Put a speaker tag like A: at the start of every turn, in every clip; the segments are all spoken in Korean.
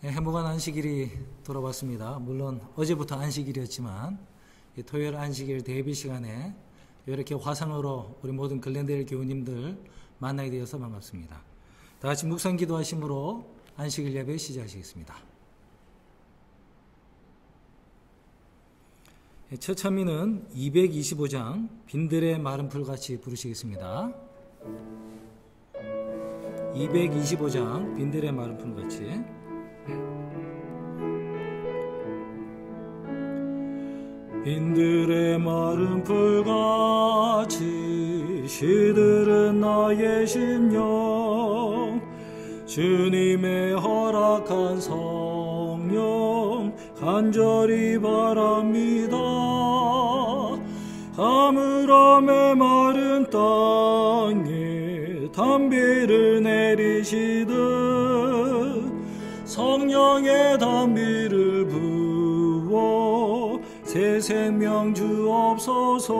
A: 행복한 안식일이 돌아왔습니다. 물론 어제부터 안식일이었지만 토요일 안식일 대비 시간에 이렇게 화상으로 우리 모든 글렌데일 교우님들 만나게 되어서 반갑습니다. 다 같이 묵상 기도하심으로 안식일 예배 시작하시겠습니다. 첫 찬미는 225장 빈들의 마른 풀같이 부르시겠습니다. 225장 빈들의 마른 풀같이. 빈들의 마른 풀같이 시들은 나의 심령, 주님의 허락한 성령 간절히 바랍니다. 가물함의 마른 땅에 단비를 내리시듯 성령의 단비를 부어 새 생명 주옵소서.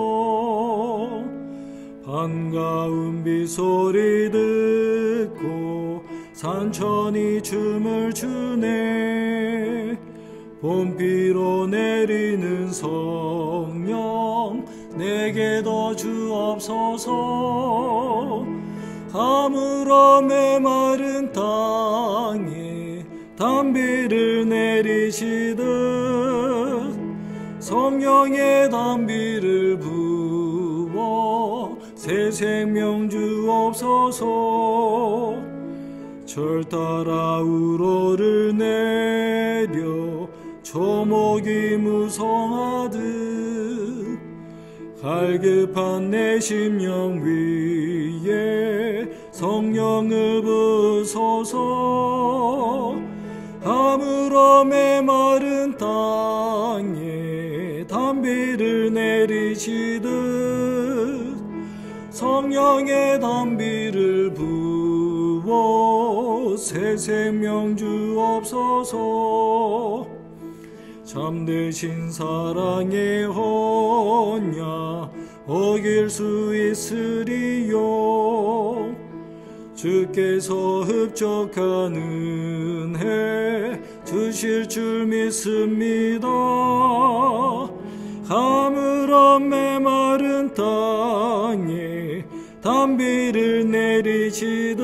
A: 반가운 빗소리 듣고 산천이 춤을 추네. 봄비로 내리는 성령 내게도 주옵소서. 가물함의 마른 땅에 단비를 내리시듯 성령의 단비를 부어 새 생명 주옵소서. 절 따라 우러를 내려 초목이 무성하듯 갈급한 내 심령 위에 성령을 부소서. 가물함의 마른 땅에 단비를 내리시듯 성령의 단비를 부어 새 생명 주옵소서. 참되신 사랑의 언약 어길 수 있으리요. 주께서 흡족한 은혜 주실 줄 믿습니다. 가물함의 마른 땅에 단비를 내리시듯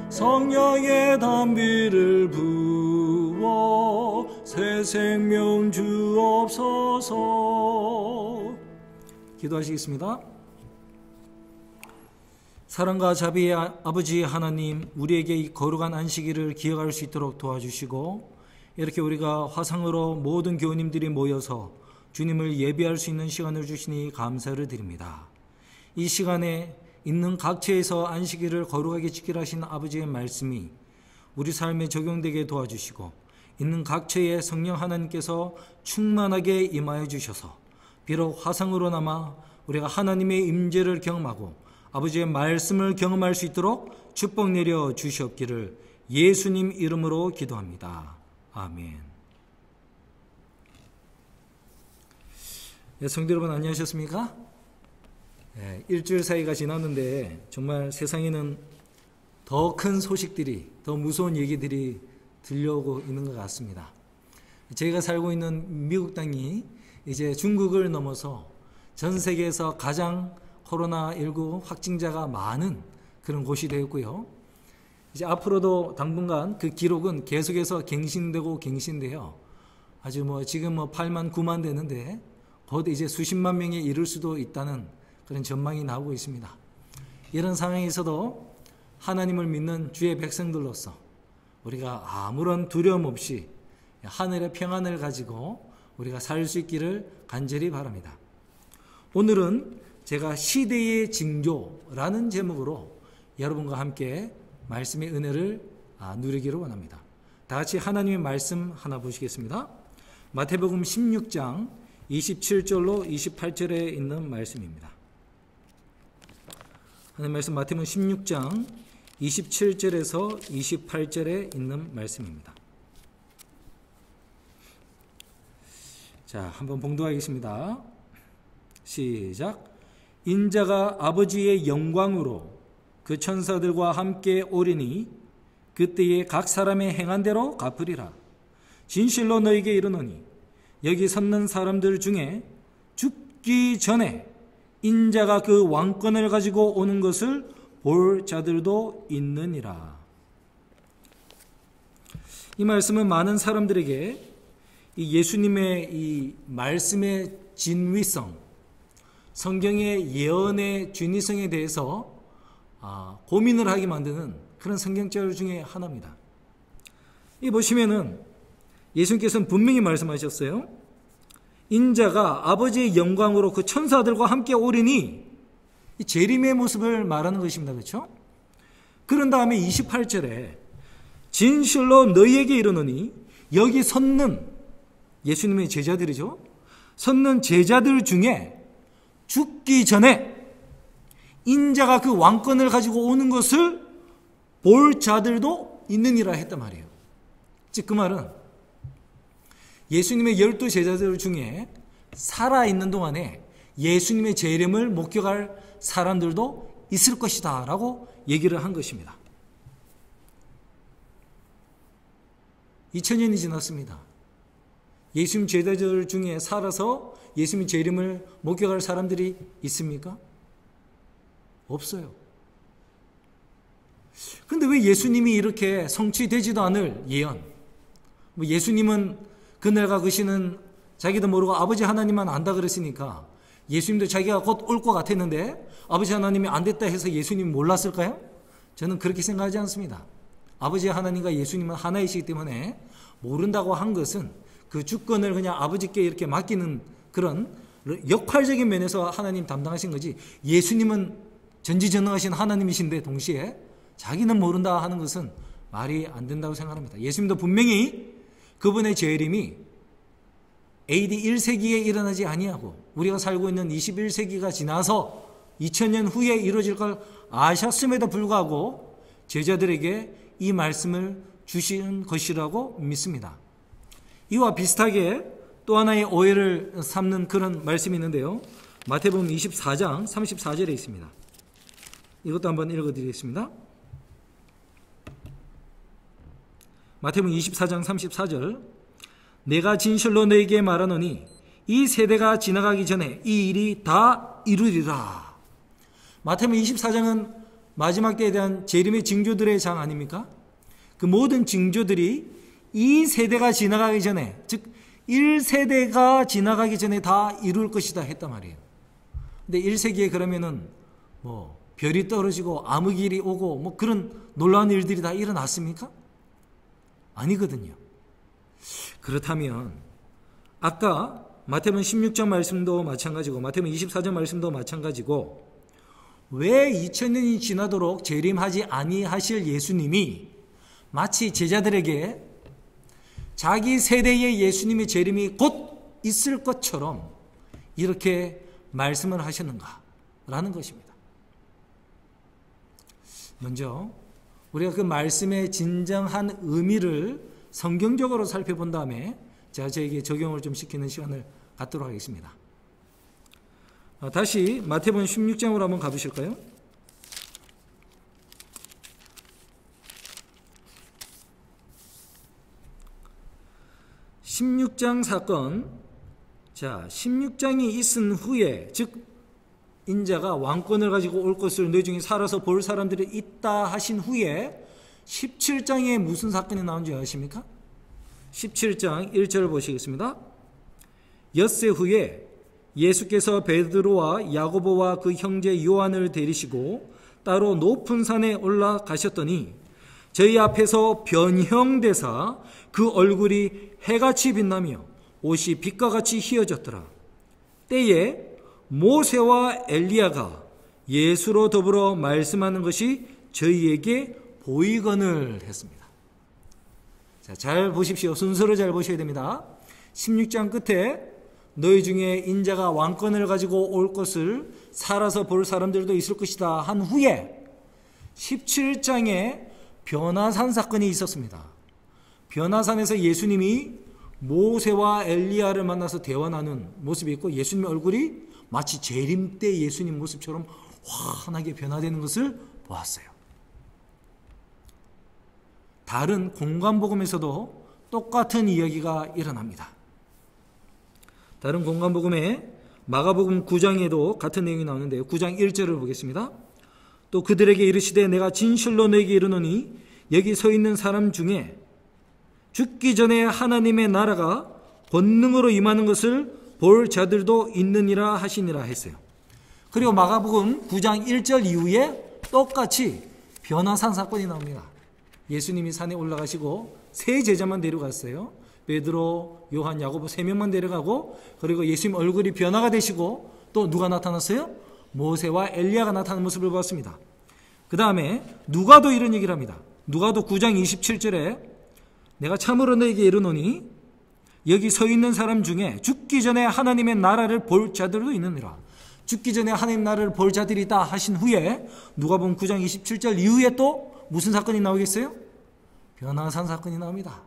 A: 성령의 단비를 부어 새 생명 주옵소서. 기도하시겠습니다. 사랑과 자비의 아버지 하나님, 우리에게 이 거룩한 안식일을 기억할 수 있도록 도와주시고 이렇게 우리가 화상으로 모든 교우님들이 모여서 주님을 예배할 수 있는 시간을 주시니 감사를 드립니다. 이 시간에 있는 각처에서 안식일을 거룩하게 지키라 하신 아버지의 말씀이 우리 삶에 적용되게 도와주시고 있는 각처에 성령 하나님께서 충만하게 임하여 주셔서 비록 화상으로나마 우리가 하나님의 임재를 경험하고 아버지의 말씀을 경험할 수 있도록 축복 내려 주시옵기를 예수님 이름으로 기도합니다. 아멘. 성도 여러분 안녕하셨습니까? 일주일 사이가 지났는데 정말 세상에는 더 큰 소식들이, 더 무서운 얘기들이 들려오고 있는 것 같습니다. 저희가 살고 있는 미국 땅이 이제 중국을 넘어서 전 세계에서 가장 코로나19 확진자가 많은 그런 곳이 되었고요. 이제 앞으로도 당분간 그 기록은 계속해서 갱신되고 아주 지금 8만 9만 되는데 곧 이제 수십만 명에 이를 수도 있다는 그런 전망이 나오고 있습니다. 이런 상황에서도 하나님을 믿는 주의 백성들로서 우리가 아무런 두려움 없이 하늘의 평안을 가지고 우리가 살 수 있기를 간절히 바랍니다. 오늘은 제가 시대의 징조라는 제목으로 여러분과 함께 말씀의 은혜를 누리기를 원합니다. 다 같이 하나님의 말씀 하나 보시겠습니다. 마태복음 16장 27절로 28절에 있는 말씀입니다. 하나님의 말씀 마태복음 16장 27절에서 28절에 있는 말씀입니다. 자, 한번 봉독하겠습니다. 시작. 인자가 아버지의 영광으로 그 천사들과 함께 오리니 그때에 각 사람의 행한 대로 갚으리라. 진실로 너희에게 이르노니 여기 섰는 사람들 중에 죽기 전에 인자가 그 왕권을 가지고 오는 것을 볼 자들도 있느니라. 이 말씀은 많은 사람들에게 이 예수님의 이 말씀의 진위성, 성경의 예언의 진위성에 대해서 고민을 하게 만드는 그런 성경절 중에 하나입니다. 이 보시면은 예수님께서는 분명히 말씀하셨어요. 인자가 아버지의 영광으로 그 천사들과 함께 오리니, 이 재림의 모습을 말하는 것입니다. 그렇죠? 그런 다음에 28절에 진실로 너희에게 이르노니 여기 섰는 예수님의 제자들이죠. 섰는 제자들 중에 죽기 전에 인자가 그 왕권을 가지고 오는 것을 볼 자들도 있느니라 했단 말이에요. 즉 그 말은 예수님의 12 제자들 중에 살아있는 동안에 예수님의 재림을 목격할 사람들도 있을 것이다 라고 얘기를 한 것입니다. 2000년이 지났습니다. 예수님 제자들 중에 살아서 예수님 재림을 목격할 사람들이 있습니까? 없어요. 그런데 왜 예수님이 이렇게 성취되지도 않을 예언, 예수님은 그날과 그 시는 자기도 모르고 아버지 하나님만 안다 그랬으니까 예수님도 자기가 곧 올 것 같았는데 아버지 하나님이 안 됐다 해서 예수님 몰랐을까요? 저는 그렇게 생각하지 않습니다. 아버지 하나님과 예수님은 하나이시기 때문에 모른다고 한 것은 그 주권을 그냥 아버지께 이렇게 맡기는 그런 역할적인 면에서 하나님 담당하신 거지, 예수님은 전지전능하신 하나님이신데 동시에 자기는 모른다 하는 것은 말이 안 된다고 생각합니다. 예수님도 분명히 그분의 재림이 AD 1세기에 일어나지 아니하고 우리가 살고 있는 21세기가 지나서 2000년 후에 이루어질 걸 아셨음에도 불구하고 제자들에게 이 말씀을 주신 것이라고 믿습니다. 이와 비슷하게 또 하나의 오해를 삼는 그런 말씀이 있는데요. 마태복음 24장 34절에 있습니다. 이것도 한번 읽어드리겠습니다. 마태복음 24장 34절, 내가 진실로 너에게 말하노니 이 세대가 지나가기 전에 이 일이 다 이루리라. 마태복음 24장은 마지막 때에 대한 재림의 징조들의 장 아닙니까? 그 모든 징조들이 이 세대가 지나가기 전에, 즉 1세대가 지나가기 전에 다 이룰 것이다 했단 말이에요. 근데 1세기에 그러면은 별이 떨어지고 암흑일이 오고 그런 놀라운 일들이 다 일어났습니까? 아니거든요. 그렇다면 아까 마태복음 16장 말씀도 마찬가지고 마태복음 24장 말씀도 마찬가지고 왜 2000년이 지나도록 재림하지 아니하실 예수님이 마치 제자들에게 자기 세대의 예수님의 재림이 곧 있을 것처럼 이렇게 말씀을 하셨는가 라는 것입니다. 먼저 우리가 그 말씀의 진정한 의미를 성경적으로 살펴본 다음에 제가 저에게 적용을 좀 시키는 시간을 갖도록 하겠습니다. 다시 마태복음 16장으로 한번 가보실까요? (16장) 사건. 자, 16장이 있은 후에, 즉 인자가 왕권을 가지고 올 것을 너희 중에 살아서 볼 사람들이 있다 하신 후에 17장에 무슨 사건이 나온지 아십니까? 17장 1절을 보시겠습니다. 엿새 후에 예수께서 베드로와 야고보와 그 형제 요한을 데리시고 따로 높은 산에 올라가셨더니 저희 앞에서 변형되사 그 얼굴이 해같이 빛나며 옷이 빛과 같이 희어졌더라. 때에 모세와 엘리야가 예수로 더불어 말씀하는 것이 저희에게 보이거늘 했습니다. 자, 잘 보십시오. 순서를 잘 보셔야 됩니다. 16장 끝에 너희 중에 인자가 왕권을 가지고 올 것을 살아서 볼 사람들도 있을 것이다 한 후에 17장에 변화산 사건이 있었습니다. 변화산에서 예수님이 모세와 엘리야를 만나서 대화 나눈 모습이 있고 예수님의 얼굴이 마치 재림 때 예수님 모습처럼 환하게 변화되는 것을 보았어요. 다른 공관복음에서도 똑같은 이야기가 일어납니다. 다른 공관복음에 마가복음 9장에도 같은 내용이 나오는데요. 9장 1절을 보겠습니다. 또 그들에게 이르시되 내가 진실로 너에게 이르노니 여기 서 있는 사람 중에 죽기 전에 하나님의 나라가 권능으로 임하는 것을 볼 자들도 있느니라 하시니라 했어요. 그리고 마가복음 9장 1절 이후에 똑같이 변화산 사건이 나옵니다. 예수님이 산에 올라가시고 세 제자만 데려갔어요. 베드로, 요한, 야고보 3명만 데려가고, 그리고 예수님 얼굴이 변화가 되시고, 또 누가 나타났어요? 모세와 엘리야가 나타나는 모습을 보았습니다. 그 다음에 누가도 이런 얘기를 합니다. 누가도 9장 27절에 내가 참으로 너에게 이르노니 여기 서 있는 사람 중에 죽기 전에 하나님의 나라를 볼 자들도 있느니라. 죽기 전에 하나님 나라를 볼 자들이 있다 하신 후에 누가복음 9장 27절 이후에 또 무슨 사건이 나오겠어요? 변화산 사건이 나옵니다.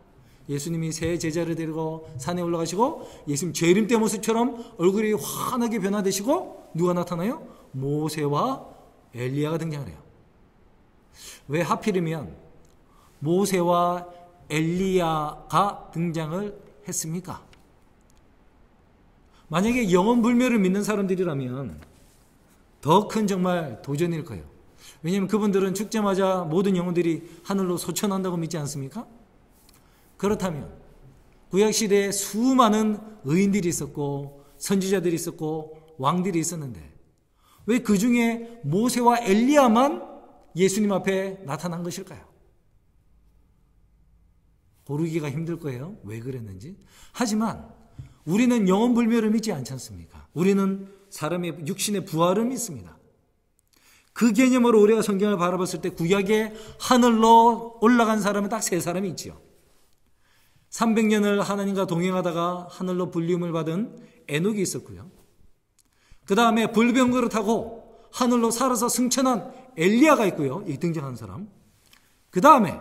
A: 예수님이 세 제자를 데리고 산에 올라가시고 예수님 재림 때 모습처럼 얼굴이 환하게 변화되시고 누가 나타나요? 모세와 엘리야가 등장을 해요. 왜 하필이면 모세와 엘리야가 등장을 했습니까? 만약에 영원불멸을 믿는 사람들이라면 더 큰 정말 도전일 거예요. 왜냐하면 그분들은 죽자마자 모든 영혼들이 하늘로 소천한다고 믿지 않습니까? 그렇다면 구약시대에 수많은 의인들이 있었고 선지자들이 있었고 왕들이 있었는데 왜 그 중에 모세와 엘리야만 예수님 앞에 나타난 것일까요? 고르기가 힘들 거예요. 왜 그랬는지. 하지만 우리는 영원불멸을 믿지 않지 않습니까? 우리는 사람의 육신의 부활을 믿습니다. 그 개념으로 우리가 성경을 바라봤을 때 구약에 하늘로 올라간 사람은 딱 세 사람이 있지요. 300년을 하나님과 동행하다가 하늘로 불림을 받은 에녹이 있었고요. 그 다음에 불병거를 타고 하늘로 살아서 승천한 엘리야가 있고요. 이 등장한 사람. 그 다음에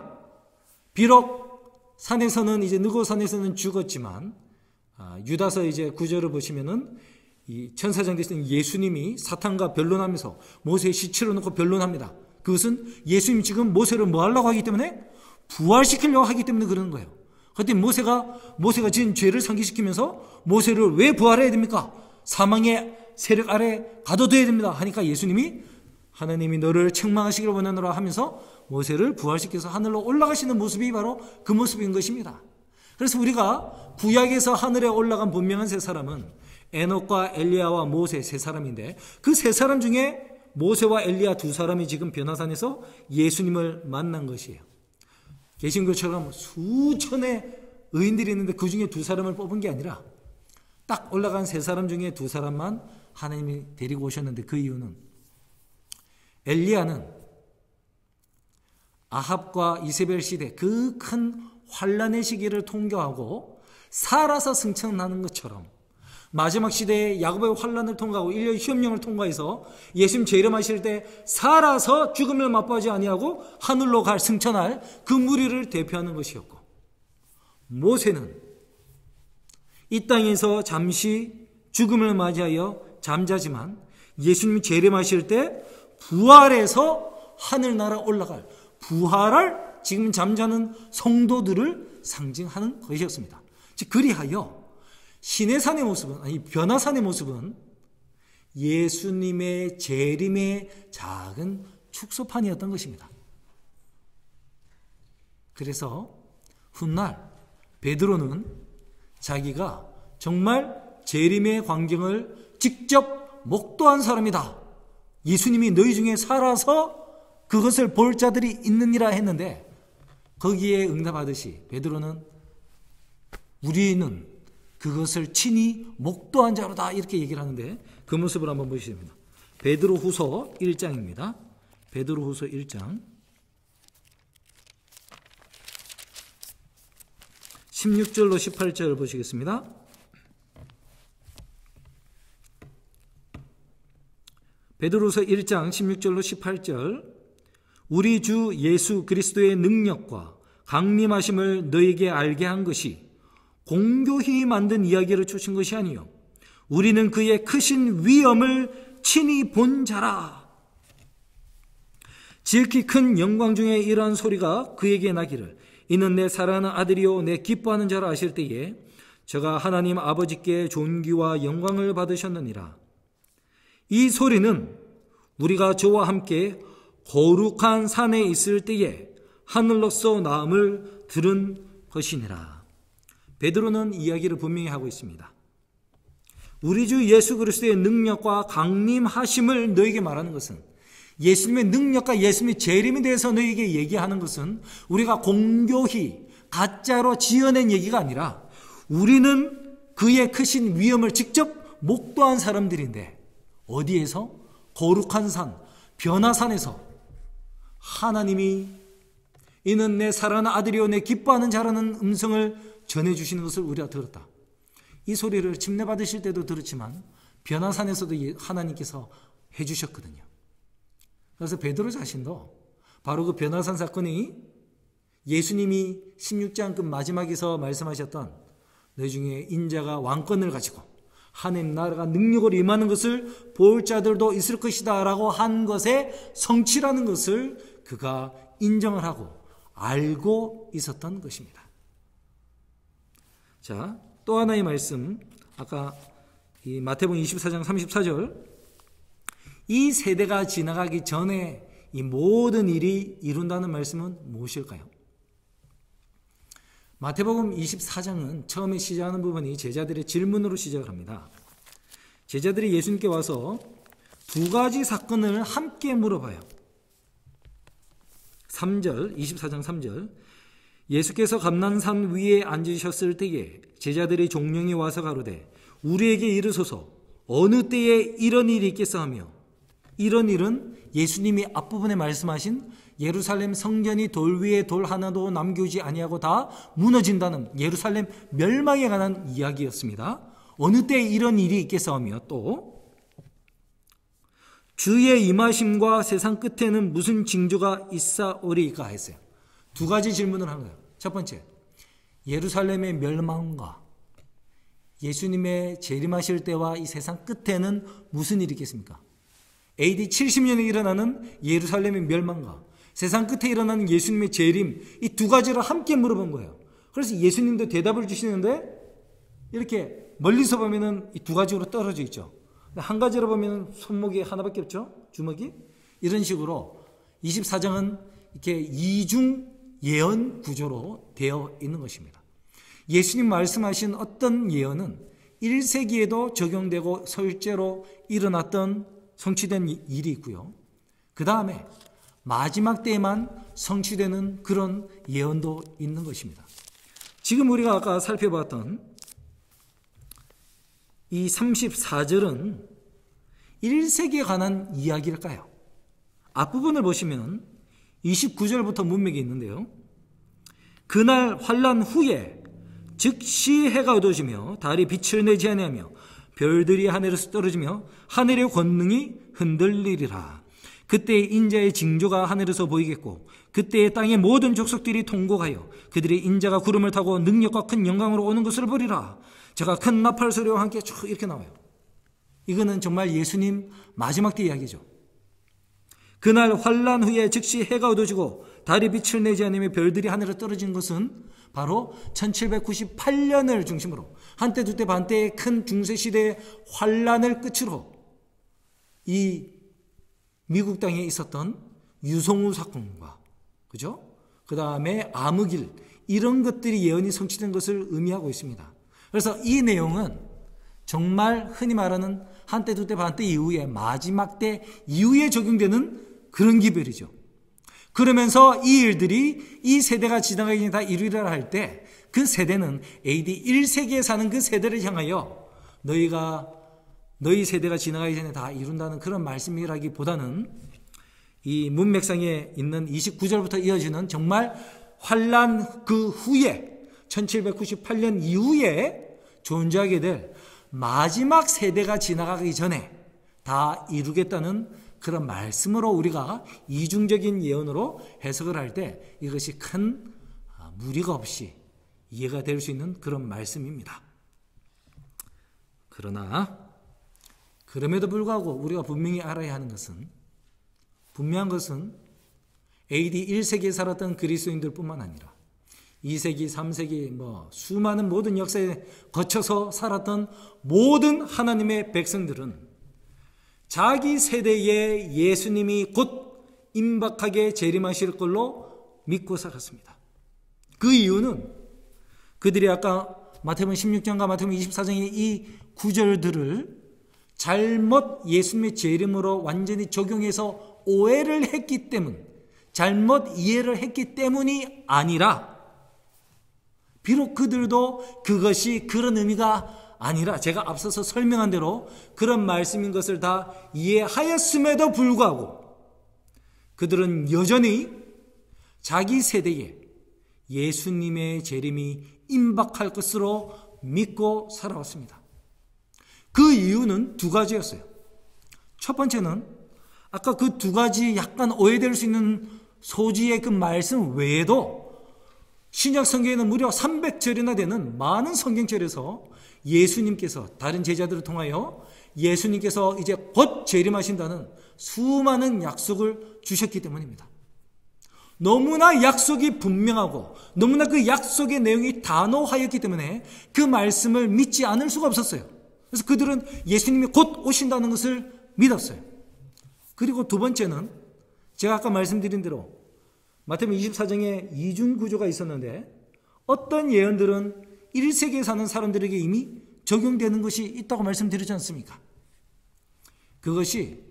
A: 비록 산에서는 이제 느고산에서는 죽었지만 유다서 이제 구절을 보시면은 이 천사장 되신 예수님이 사탄과 변론하면서 모세의 시체로 놓고 변론합니다. 그것은 예수님이 지금 모세를 뭐 하려고 하기 때문에 부활시키려고 하기 때문에 그러는 거예요. 그때 모세가 지은 죄를 상기시키면서 모세를 왜 부활해야 됩니까? 사망의 세력 아래 가둬둬야 됩니다. 하니까 예수님이 하나님이 너를 책망하시기를 원하노라 하면서 모세를 부활시켜서 하늘로 올라가시는 모습이 바로 그 모습인 것입니다. 그래서 우리가 구약에서 하늘에 올라간 분명한 세 사람은 에녹과 엘리야와 모세 세 사람인데 그 세 사람 중에 모세와 엘리야 두 사람이 지금 변화산에서 예수님을 만난 것이에요. 개신교처럼 수천의 의인들이 있는데 그 중에 두 사람을 뽑은 게 아니라 딱 올라간 세 사람 중에 두 사람만 하나님이 데리고 오셨는데 그 이유는 엘리야는 아합과 이세벨 시대 그 큰 환란의 시기를 통과하고 살아서 승천하는 것처럼 마지막 시대에 야곱의 환란을 통과하고 인류의 시험령을 통과해서 예수님 재림하실 때 살아서 죽음을 맛보지 아니하고 하늘로 갈 승천할 그 무리를 대표하는 것이었고 모세는 이 땅에서 잠시 죽음을 맞이하여 잠자지만 예수님이 재림하실 때 부활해서 하늘나라 올라갈 부활할 지금 잠자는 성도들을 상징하는 것이었습니다. 즉 그리하여 신의 산의 모습은 아니 변화산의 모습은 예수님의 재림의 작은 축소판이었던 것입니다. 그래서 훗날 베드로는 자기가 정말 재림의 광경을 직접 목도한 사람이다. 예수님이 너희 중에 살아서 그것을 볼 자들이 있느니라 했는데 거기에 응답하듯이 베드로는 우리는 그것을 친히 목도한 자로다 이렇게 얘기를 하는데 그 모습을 한번 보시면 됩니다. 베드로 후서 1장입니다. 베드로 후서 1장 16절로 18절 보시겠습니다. 베드로후서 1장 16절로 18절 우리 주 예수 그리스도의 능력과 강림하심을 너에게 알게 한 것이 공교히 만든 이야기를 주신 것이 아니요 우리는 그의 크신 위엄을 친히 본 자라. 지극히 큰 영광 중에 이러한 소리가 그에게 나기를 이는 내 사랑하는 아들이요 내 기뻐하는 자라 하실 때에 저가 하나님 아버지께 존귀와 영광을 받으셨느니라. 이 소리는 우리가 저와 함께 거룩한 산에 있을 때에 하늘로서 나음을 들은 것이니라. 베드로는 이야기를 분명히 하고 있습니다. 우리 주 예수 그리스도의 능력과 강림하심을 너에게 말하는 것은, 예수님의 능력과 예수님의 재림에 대해서 너에게 얘기하는 것은 우리가 공교히 가짜로 지어낸 얘기가 아니라 우리는 그의 크신 위엄을 직접 목도한 사람들인데, 어디에서? 거룩한 산, 변화산에서 하나님이 이는 내 사랑하는 아들이요 내 기뻐하는 자라는 음성을 전해주시는 것을 우리가 들었다. 이 소리를 침례 받으실 때도 들었지만 변화산에서도 하나님께서 해주셨거든요. 그래서 베드로 자신도 바로 그 변화산 사건이 예수님이 16장 끝 마지막에서 말씀하셨던 너희 중에 인자가 왕권을 가지고 하나님 나라가 능력으로 임하는 것을 볼 자들도 있을 것이다 라고 한 것의 성취라는 것을 그가 인정을 하고 알고 있었던 것입니다. 자, 또 하나의 말씀, 아까 이 마태복음 24장 34절, 이 세대가 지나가기 전에 이 모든 일이 이룬다는 말씀은 무엇일까요? 마태복음 24장은 처음에 시작하는 부분이 제자들의 질문으로 시작을 합니다. 제자들이 예수님께 와서 두 가지 사건을 함께 물어봐요. 3절, 24장 3절, 예수께서 감난산 위에 앉으셨을 때에 제자들이 종령이 와서 가로되 우리에게 이르소서 어느 때에 이런 일이 있겠사하며, 이런 일은 예수님이 앞부분에 말씀하신 예루살렘 성전이 돌 위에 돌 하나도 남겨오지 아니하고 다 무너진다는 예루살렘 멸망에 관한 이야기였습니다. 어느 때에 이런 일이 있겠사하며, 또 주의 임하심과 세상 끝에는 무슨 징조가 있사오리까 했어요. 두 가지 질문을 한 거예요. 첫 번째, 예루살렘의 멸망과 예수님의 재림하실 때와 이 세상 끝에는 무슨 일이 있겠습니까? AD 70년에 일어나는 예루살렘의 멸망과 세상 끝에 일어나는 예수님의 재림, 이 두 가지를 함께 물어본 거예요. 그래서 예수님도 대답을 주시는데 이렇게 멀리서 보면은 이 두 가지로 떨어져 있죠. 한 가지로 보면 손목이 하나밖에 없죠. 주먹이. 이런 식으로 24장은 이렇게 이중 예언 구조로 되어 있는 것입니다. 예수님 말씀하신 어떤 예언은 1세기에도 적용되고 실제로 일어났던 성취된 일이 있고요. 그 다음에 마지막 때에만 성취되는 그런 예언도 있는 것입니다. 지금 우리가 아까 살펴봤던 이 34절은 1세기에 관한 이야기일까요? 앞부분을 보시면 29절부터 문맥이 있는데요. 그날 환난 후에 즉시 해가 어두워지며 달이 빛을 내지 아니하며 별들이 하늘에서 떨어지며 하늘의 권능이 흔들리리라. 그때 인자의 징조가 하늘에서 보이겠고 그때 땅의 모든 족속들이 통곡하여 그들의 인자가 구름을 타고 능력과 큰 영광으로 오는 것을 보리라. 제가 큰 나팔 소리와 함께 쭉 이렇게 나와요. 이거는 정말 예수님 마지막 때 이야기죠. 그날 환난 후에 즉시 해가 어두워지고 달이 빛을 내지 않으며 별들이 하늘에 떨어진 것은 바로 1798년을 중심으로 한때 두때 반때의 큰 중세시대의 환란을 끝으로 이 미국 땅에 있었던 유성우 사건과, 그죠? 그 다음에 암흑일, 이런 것들이 예언이 성취된 것을 의미하고 있습니다. 그래서 이 내용은 정말 흔히 말하는 한때 두때 반때 이후에 마지막 때 이후에 적용되는 그런 기별이죠. 그러면서 이 일들이 이 세대가 지나가기 전에 다 이루리라 할 때 그 세대는 AD 1세기에 사는 그 세대를 향하여 너희 세대가 지나가기 전에 다 이룬다는 그런 말씀이라기보다는 이 문맥상에 있는 29절부터 이어지는 정말 환란 그 후에 1798년 이후에 존재하게 될 마지막 세대가 지나가기 전에 다 이루겠다는 그런 말씀으로 우리가 이중적인 예언으로 해석을 할 때 이것이 큰 무리가 없이 이해가 될 수 있는 그런 말씀입니다. 그러나 그럼에도 불구하고 우리가 분명히 알아야 하는 것은, 분명한 것은 AD 1세기에 살았던 그리스도인들 뿐만 아니라 2세기, 3세기 수많은 모든 역사에 거쳐서 살았던 모든 하나님의 백성들은 자기 세대에 예수님이 곧 임박하게 재림하실 걸로 믿고 살았습니다. 그 이유는 그들이 아까 마태복음 16장과 마태복음 24장의 이 구절들을 잘못 예수님의 재림으로 완전히 적용해서 오해를 했기 때문, 잘못 이해를 했기 때문이 아니라, 비록 그들도 그것이 그런 의미가 아니라 제가 앞서서 설명한 대로 그런 말씀인 것을 다 이해하였음에도 불구하고 그들은 여전히 자기 세대에 예수님의 재림이 임박할 것으로 믿고 살아왔습니다. 그 이유는 두 가지였어요. 첫 번째는 아까 그 두 가지 약간 오해될 수 있는 소지의 그 말씀 외에도 신약 성경에는 무려 300절이나 되는 많은 성경절에서 예수님께서 다른 제자들을 통하여 예수님께서 이제 곧 재림하신다는 수많은 약속을 주셨기 때문입니다. 너무나 약속이 분명하고 너무나 그 약속의 내용이 단호하였기 때문에 그 말씀을 믿지 않을 수가 없었어요. 그래서 그들은 예수님이 곧 오신다는 것을 믿었어요. 그리고 두 번째는 제가 아까 말씀드린 대로 마태복음 24장에 이중 구조가 있었는데 어떤 예언들은 1세기에 사는 사람들에게 이미 적용되는 것이 있다고 말씀드리지 않습니까? 그것이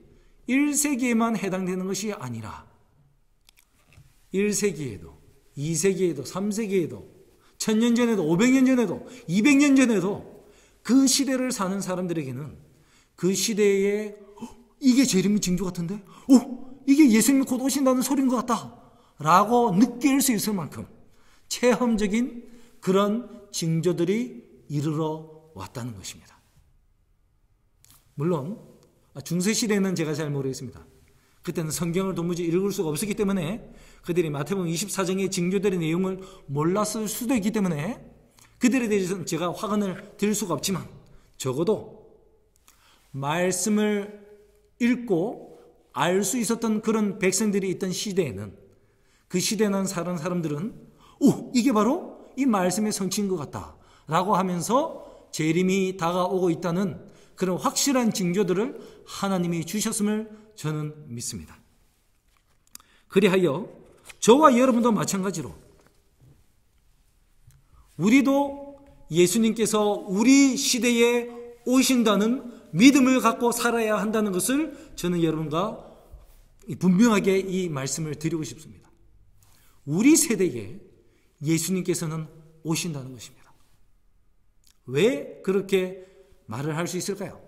A: 1세기에만 해당되는 것이 아니라 1세기에도 2세기에도 3세기에도 1000년 전에도 500년 전에도 200년 전에도 그 시대를 사는 사람들에게는 그 시대에 이게 재림의 징조 같은데? 이게 예수님이 곧 오신다는 소리인 것 같다 라고 느낄 수 있을 만큼 체험적인 그런 징조들이 이르러 왔다는 것입니다. 물론 중세시대는 제가 잘 모르겠습니다. 그때는 성경을 도무지 읽을 수가 없었기 때문에 그들이 마태복음 24장의 징조들의 내용을 몰랐을 수도 있기 때문에 그들에 대해서는 제가 화관을 드릴 수가 없지만 적어도 말씀을 읽고 알 수 있었던 그런 백성들이 있던 시대에는 그 시대에 사는 사람들은 이게 바로 이 말씀의 성취인 것 같다 라고 하면서 재림이 다가오고 있다는 그런 확실한 징조들을 하나님이 주셨음을 저는 믿습니다. 그리하여 저와 여러분도 마찬가지로 우리도 예수님께서 우리 시대에 오신다는 믿음을 갖고 살아야 한다는 것을 저는 여러분과 분명하게 이 말씀을 드리고 싶습니다. 우리 세대에 예수님께서는 오신다는 것입니다. 왜 그렇게 말을 할 수 있을까요?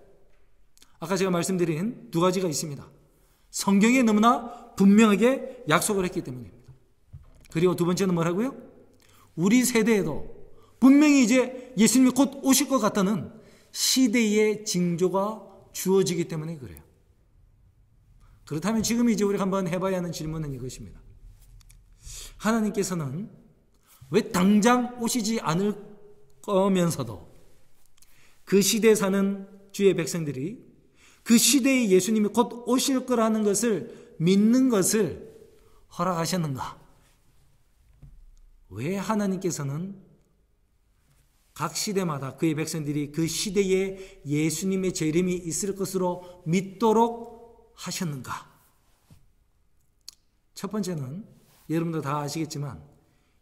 A: 아까 제가 말씀드린 두 가지가 있습니다. 성경에 너무나 분명하게 약속을 했기 때문입니다. 그리고 두 번째는 뭐라고요? 우리 세대에도 분명히 이제 예수님이 곧 오실 것 같다는 시대의 징조가 주어지기 때문에 그래요. 그렇다면 지금 이제 우리가 한번 해봐야 하는 질문은 이것입니다. 하나님께서는 왜 당장 오시지 않을 거면서도 그 시대에 사는 주의 백성들이 그 시대에 예수님이 곧 오실 거라는 것을 믿는 것을 허락하셨는가? 왜 하나님께서는 각 시대마다 그의 백성들이 그 시대에 예수님의 재림이 있을 것으로 믿도록 하셨는가? 첫 번째는 여러분도 다 아시겠지만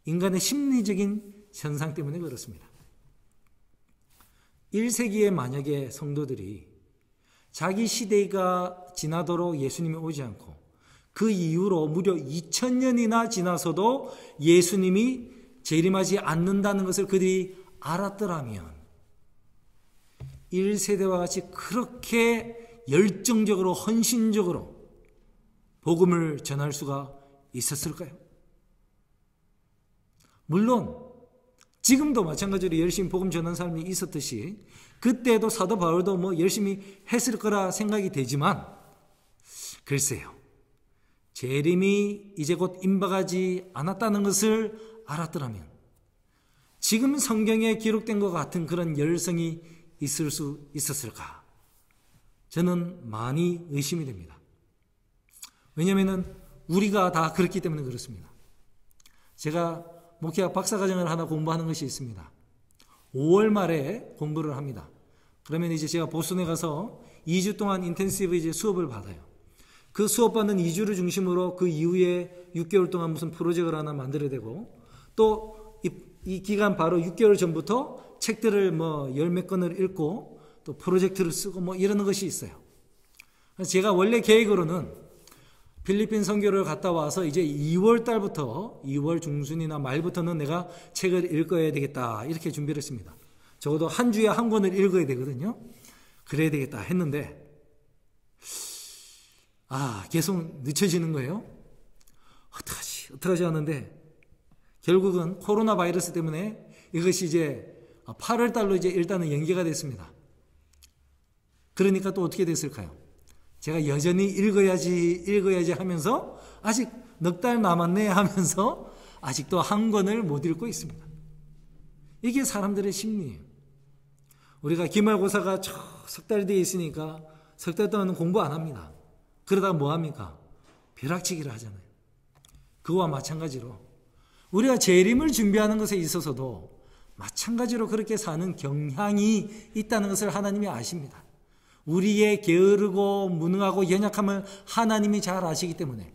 A: 인간의 심리적인 현상 때문에 그렇습니다. 1세기에 만약에 성도들이 자기 시대가 지나도록 예수님이 오지 않고 그 이후로 무려 2000년이나 지나서도 예수님이 재림하지 않는다는 것을 그들이 알았더라면 1세대와 같이 그렇게 열정적으로 헌신적으로 복음을 전할 수가 있었을까요? 물론 지금도 마찬가지로 열심히 복음 전하는 사람이 있었듯이 그때도 사도 바울도 열심히 했을 거라 생각이 되지만 글쎄요. 재림이 이제 곧 임박하지 않았다는 것을 알았더라면 지금 성경에 기록된 것 같은 그런 열성이 있을 수 있었을까? 저는 많이 의심이 됩니다. 왜냐하면 우리가 다 그렇기 때문에 그렇습니다. 제가 목회학 박사과정을 하나 공부하는 것이 있습니다. 5월 말에 공부를 합니다. 그러면 이제 제가 보스턴에 가서 2주 동안 인텐시브 이제 수업을 받아요. 그 수업 받는 2주를 중심으로 그 이후에 6개월 동안 무슨 프로젝트를 하나 만들어야 되고, 또 이 기간 바로 6개월 전부터 책들을 뭐 열 몇 권을 읽고 또 프로젝트를 쓰고 뭐 이러는 것이 있어요. 그래서 제가 원래 계획으로는 필리핀 선교를 갔다 와서 이제 2월 달부터 2월 중순이나 말부터는 내가 책을 읽어야 되겠다 이렇게 준비를 했습니다. 적어도 한 주에 한 권을 읽어야 되거든요. 그래야 되겠다 했는데 계속 늦춰지는 거예요. 어떡하지 하는데 결국은 코로나 바이러스 때문에 이것이 이제 8월 달로 이제 일단은 연기가 됐습니다. 그러니까 또 어떻게 됐을까요? 제가 여전히 읽어야지 하면서 아직 넉 달 남았네 하면서 아직도 한 권을 못 읽고 있습니다. 이게 사람들의 심리예요. 우리가 기말고사가 석 달 뒤에 있으니까 석 달 동안은 공부 안 합니다. 그러다가 뭐 합니까? 벼락치기를 하잖아요. 그와 마찬가지로 우리가 재림을 준비하는 것에 있어서도 마찬가지로 그렇게 사는 경향이 있다는 것을 하나님이 아십니다. 우리의 게으르고 무능하고 연약함을 하나님이 잘 아시기 때문에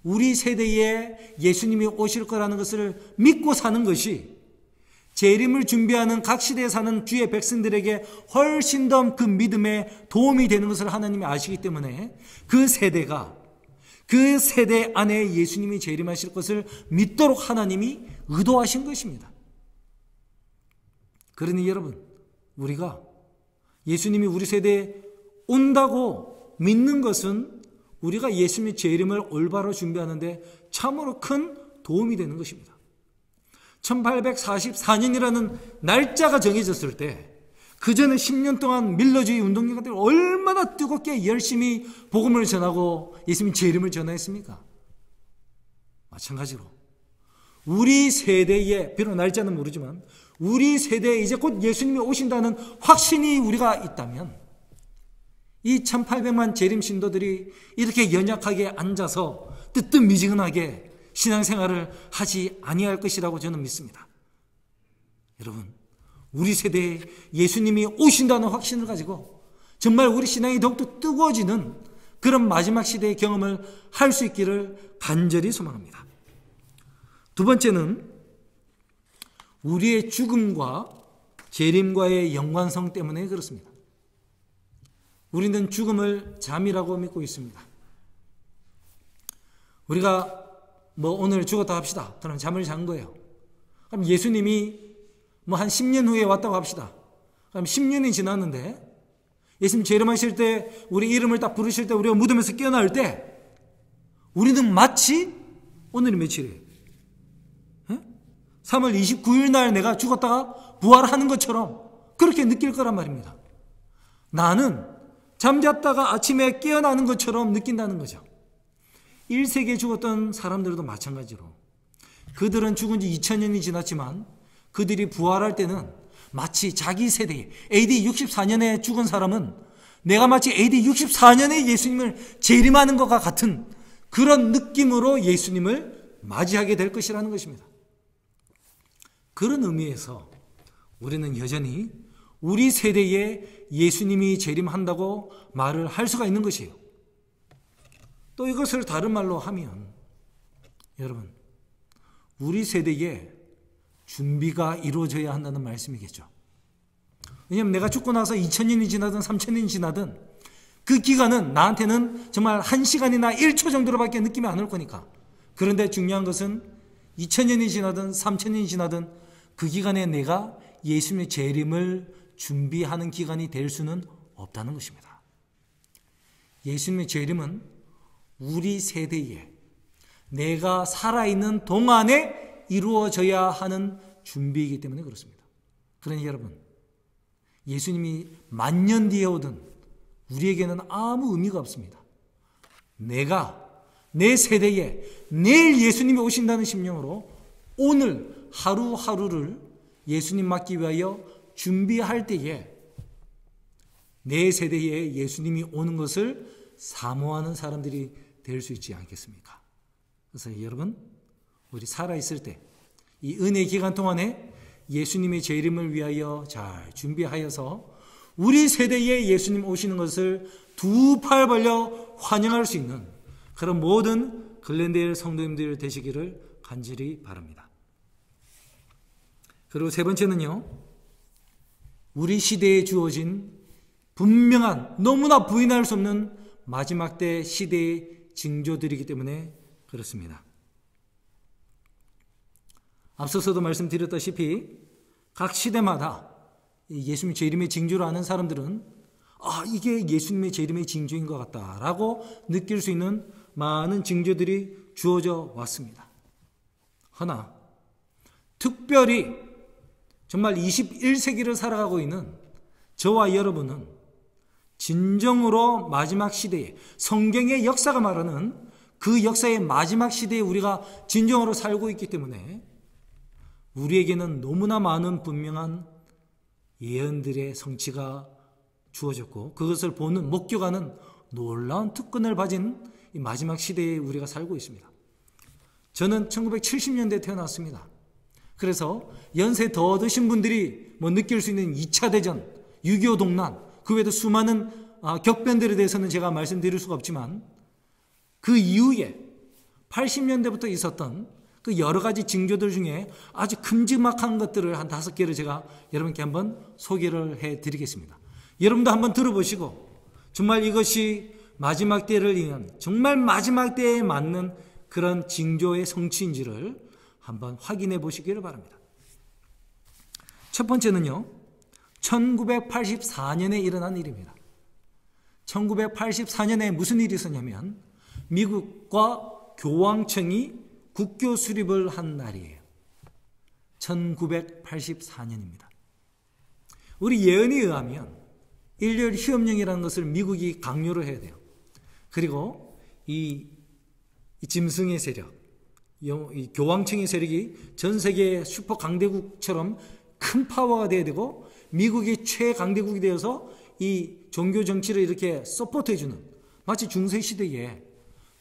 A: 우리 세대에 예수님이 오실 거라는 것을 믿고 사는 것이 재림을 준비하는 각 시대에 사는 주의 백성들에게 훨씬 더 그 믿음에 도움이 되는 것을 하나님이 아시기 때문에 그 세대 안에 예수님이 재림하실 것을 믿도록 하나님이 의도하신 것입니다. 그러니 여러분, 우리가 예수님이 우리 세대에 온다고 믿는 것은 우리가 예수님의 재림을 올바로 준비하는데 참으로 큰 도움이 되는 것입니다. 1844년이라는 날짜가 정해졌을 때 그 전에 10년 동안 밀러주의 운동가들이 얼마나 뜨겁게 열심히 복음을 전하고 예수님 재림을 전하였습니까? 마찬가지로 우리 세대에, 비록 날짜는 모르지만 우리 세대에 이제 곧 예수님이 오신다는 확신이 우리가 있다면 이 1800만 재림 신도들이 이렇게 연약하게 앉아서 뜨뜻미지근하게 신앙생활을 하지 아니할 것이라고 저는 믿습니다. 여러분, 우리 세대에 예수님이 오신다는 확신을 가지고 정말 우리 신앙이 더욱더 뜨거워지는 그런 마지막 시대의 경험을 할 수 있기를 간절히 소망합니다. 두 번째는 우리의 죽음과 재림과의 연관성 때문에 그렇습니다. 우리는 죽음을 잠이라고 믿고 있습니다. 우리가 오늘 죽었다 합시다. 그럼 잠을 잔 거예요. 그럼 예수님이 한 10년 후에 왔다고 합시다. 그럼 10년이 지났는데 예수님 재림하실 때 우리 이름을 딱 부르실 때 우리가 무덤에서 깨어날 때 우리는 마치 오늘이 며칠이에요? 3월 29일 날 내가 죽었다가 부활하는 것처럼 그렇게 느낄 거란 말입니다. 나는 잠잤다가 아침에 깨어나는 것처럼 느낀다는 거죠. 1세기에 죽었던 사람들도 마찬가지로 그들은 죽은 지 2000년이 지났지만 그들이 부활할 때는 마치 자기 세대에 AD 64년에 죽은 사람은 내가 마치 AD 64년에 예수님을 재림하는 것과 같은 그런 느낌으로 예수님을 맞이하게 될 것이라는 것입니다. 그런 의미에서 우리는 여전히 우리 세대에 예수님이 재림한다고 말을 할 수가 있는 것이에요. 또 이것을 다른 말로 하면 여러분, 우리 세대에 준비가 이루어져야 한다는 말씀이겠죠. 왜냐하면 내가 죽고 나서 2000년이 지나든 3000년이 지나든 그 기간은 나한테는 정말 1시간이나 1초 정도로밖에 느낌이 안 올 거니까. 그런데 중요한 것은 2000년이 지나든 3000년이 지나든 그 기간에 내가 예수님의 재림을 준비하는 기간이 될 수는 없다는 것입니다. 예수님의 재림은 우리 세대에 내가 살아있는 동안에 이루어져야 하는 준비이기 때문에 그렇습니다. 그러니 여러분, 예수님이 만년 뒤에 오든 우리에게는 아무 의미가 없습니다. 내가 내 세대에 내일 예수님이 오신다는 심령으로 오늘 하루하루를 예수님 맞기 위하여 준비할 때에 내 세대에 예수님이 오는 것을 사모하는 사람들이 될 수 있지 않겠습니까? 그래서 여러분, 우리 살아있을 때 이 은혜 기간 동안에 예수님의 재림을 위하여 잘 준비하여서 우리 세대에 예수님 오시는 것을 두 팔 벌려 환영할 수 있는 그런 모든 글렌데일 성도님들 되시기를 간절히 바랍니다. 그리고 세 번째는요, 우리 시대에 주어진 분명한, 너무나 부인할 수 없는 마지막 때 시대의 징조들이기 때문에 그렇습니다. 앞서서도 말씀드렸다시피 각 시대마다 예수님 재림의 징조를 아는 사람들은 이게 예수님의 재림의 징조인 것 같다라고 느낄 수 있는 많은 징조들이 주어져 왔습니다. 허나 특별히 정말 21세기를 살아가고 있는 저와 여러분은 진정으로 마지막 시대에, 성경의 역사가 말하는 그 역사의 마지막 시대에 우리가 진정으로 살고 있기 때문에 우리에게는 너무나 많은 분명한 예언들의 성취가 주어졌고 그것을 보는, 목격하는 놀라운 특권을 가진 이 마지막 시대에 우리가 살고 있습니다. 저는 1970년대에 태어났습니다. 그래서 연세 더 드신 분들이 느낄 수 있는 2차 대전, 6.25 동란, 그 외에도 수많은 격변들에 대해서는 제가 말씀드릴 수가 없지만 그 이후에 80년대부터 있었던 그 여러 가지 징조들 중에 아주 큼지막한 것들을 한 5개를 제가 여러분께 한번 소개를 해드리겠습니다. 여러분도 한번 들어보시고 정말 이것이 마지막 때를 위한, 정말 마지막 때에 맞는 그런 징조의 성취인지를 한번 확인해 보시기를 바랍니다. 첫 번째는요, 1984년에 일어난 일입니다. 1984년에 무슨 일이 있었냐면 미국과 교황청이 국교 수립을 한 날이에요. 1984년입니다. 우리 예언에 의하면 일렬 휴업령이라는 것을 미국이 강요를 해야 돼요. 그리고 이 짐승의 세력, 이 교황청의 세력이 전 세계 슈퍼 강대국처럼 큰 파워가 돼야 되고 미국이 최강대국이 되어서 이 종교 정치를 이렇게 서포트해주는, 마치 중세시대에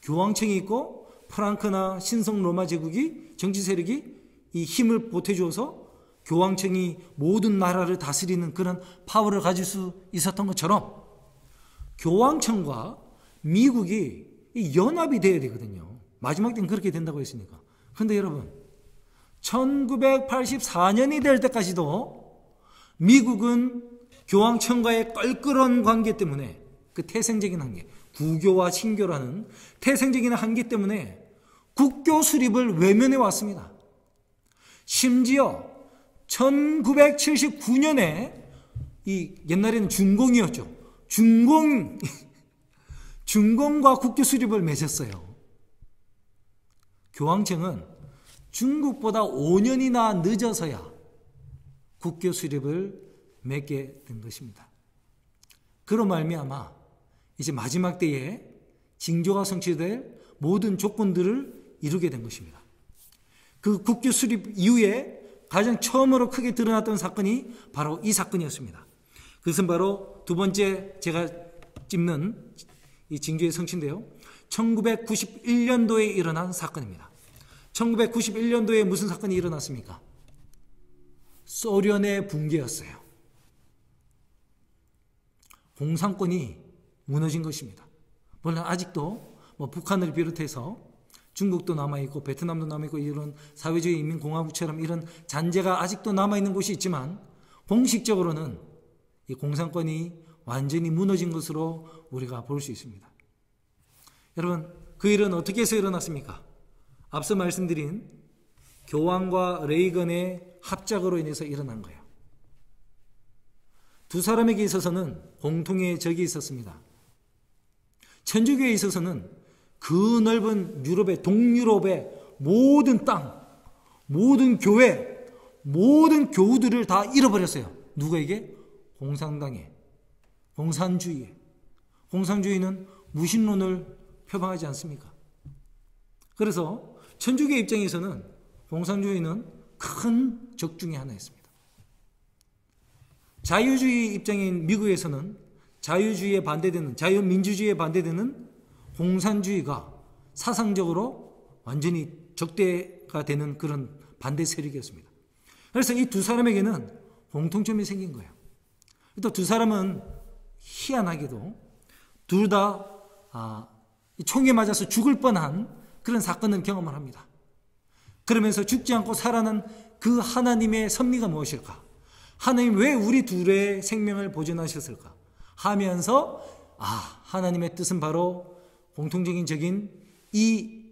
A: 교황청이 있고 프랑크나 신성 로마 제국이, 정치 세력이 이 힘을 보태주어서 교황청이 모든 나라를 다스리는 그런 파워를 가질 수 있었던 것처럼 교황청과 미국이 연합이 돼야 되거든요. 마지막 때는 그렇게 된다고 했으니까. 그런데 여러분, 1984년이 될 때까지도 미국은 교황청과의 껄끄러운 관계 때문에, 그 태생적인 한계, 구교와 신교라는 태생적인 한계 때문에 국교 수립을 외면해 왔습니다. 심지어 1979년에 이 옛날에는 준공이었죠. 준공과 국교 수립을 맺었어요. 교황청은 중국보다 5년이나 늦어서야 국교 수립을 맺게 된 것입니다. 그로 말미암아 이제 마지막 때에 징조가 성취될 모든 조건들을 이루게 된 것입니다. 그 국교 수립 이후에 가장 처음으로 크게 드러났던 사건이 바로 이 사건이었습니다. 그것은 바로 두 번째 제가 찝는 이 징조의 성취인데요. 1991년도에 일어난 사건입니다. 1991년도에 무슨 사건이 일어났습니까? 소련의 붕괴였어요. 공산권이 무너진 것입니다. 물론 아직도 북한을 비롯해서 중국도 남아있고 베트남도 남아있고 이런 사회주의 인민공화국처럼 이런 잔재가 아직도 남아있는 곳이 있지만 공식적으로는 이 공산권이 완전히 무너진 것으로 우리가 볼 수 있습니다. 여러분, 그 일은 어떻게 해서 일어났습니까? 앞서 말씀드린 교황과 레이건의 합작으로 인해서 일어난 거예요. 두 사람에게 있어서는 공통의 적이 있었습니다. 천주교에 있어서는 그 넓은 유럽의, 동유럽의 모든 땅, 모든 교회, 모든 교우들을 다 잃어버렸어요. 누구에게? 공산당에, 공산주의에. 공산주의는 무신론을 표방하지 않습니까? 그래서 천주교 입장에서는 공산주의는 큰 적 중에 하나였습니다. 자유주의 입장인 미국에서는 자유주의에 반대되는, 자유민주주의에 반대되는 공산주의가 사상적으로 완전히 적대가 되는 그런 반대 세력이었습니다. 그래서 이 두 사람에게는 공통점이 생긴 거예요. 또 두 사람은 희한하게도 둘 다 총에 맞아서 죽을 뻔한 그런 사건을 경험을 합니다. 그러면서 죽지 않고 살아난 그 하나님의 섭리가 무엇일까? 하나님 왜 우리 둘의 생명을 보존하셨을까? 하면서 하나님의 뜻은 바로 공통적인 적인 이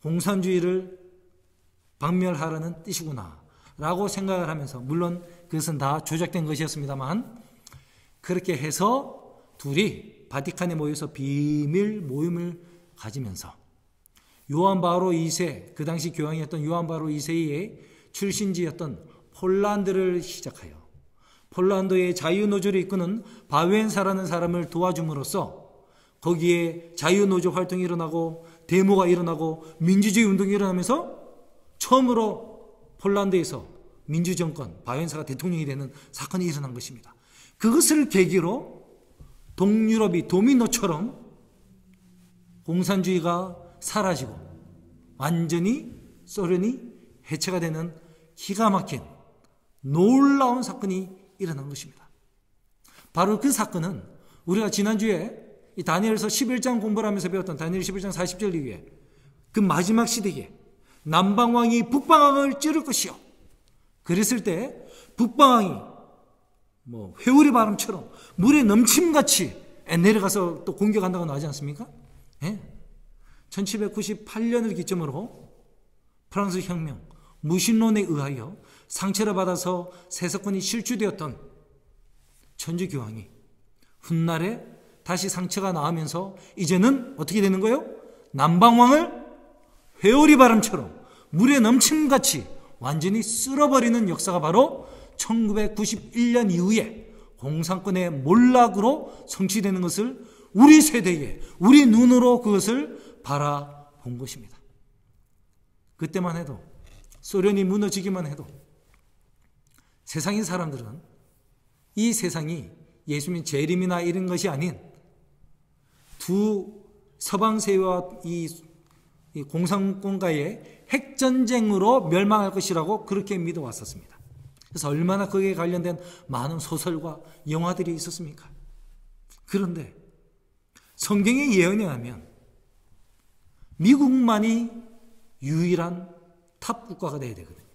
A: 공산주의를 박멸하라는 뜻이구나 라고 생각을 하면서, 물론 그것은 다 조작된 것이었습니다만, 그렇게 해서 둘이 바티칸에 모여서 비밀 모임을 가지면서 요한 바로 2세, 그 당시 교황이었던 요한 바로 2세의 출신지였던 폴란드를 시작하여 폴란드의 자유노조를 이끄는 바웬사라는 사람을 도와줌으로써 거기에 자유노조 활동이 일어나고 데모가 일어나고 민주주의 운동이 일어나면서 처음으로 폴란드에서 민주정권, 바웬사가 대통령이 되는 사건이 일어난 것입니다. 그것을 계기로 동유럽이 도미노처럼 공산주의가 사라지고 완전히 소련이 해체가 되는 기가 막힌 놀라운 사건이 일어난 것입니다. 바로 그 사건은 우리가 지난주에 이 다니엘서 11장 공부를 하면서 배웠던 다니엘 11장 40절 이후에 그 마지막 시대에 남방왕이 북방왕을 찌를 것이요. 그랬을 때 북방왕이 회오리 바람처럼 물에 넘침같이 내려가서 또 공격한다고 하지 않습니까? 1798년을 기점으로 프랑스 혁명, 무신론에 의하여 상처를 받아서 세습권이 실추되었던 천주교황이 훗날에 다시 상처가 나으면서 이제는 어떻게 되는 거예요? 남방왕을 회오리 바람처럼 물에 넘침같이 완전히 쓸어버리는 역사가 바로 1991년 이후에 공산권의 몰락으로 성취되는 것을 우리 세대에 우리 눈으로 그것을 바라본 것입니다. 그때만 해도, 소련이 무너지기만 해도 세상의 사람들은 이 세상이 예수님 재림이나 이런 것이 아닌 두 서방세와 이 공산권과의 핵전쟁으로 멸망할 것이라고 그렇게 믿어왔었습니다. 그래서 얼마나 거기에 관련된 많은 소설과 영화들이 있었습니까? 그런데 성경의 예언에 하면 미국만이 유일한 탑 국가가 되어야 되거든요.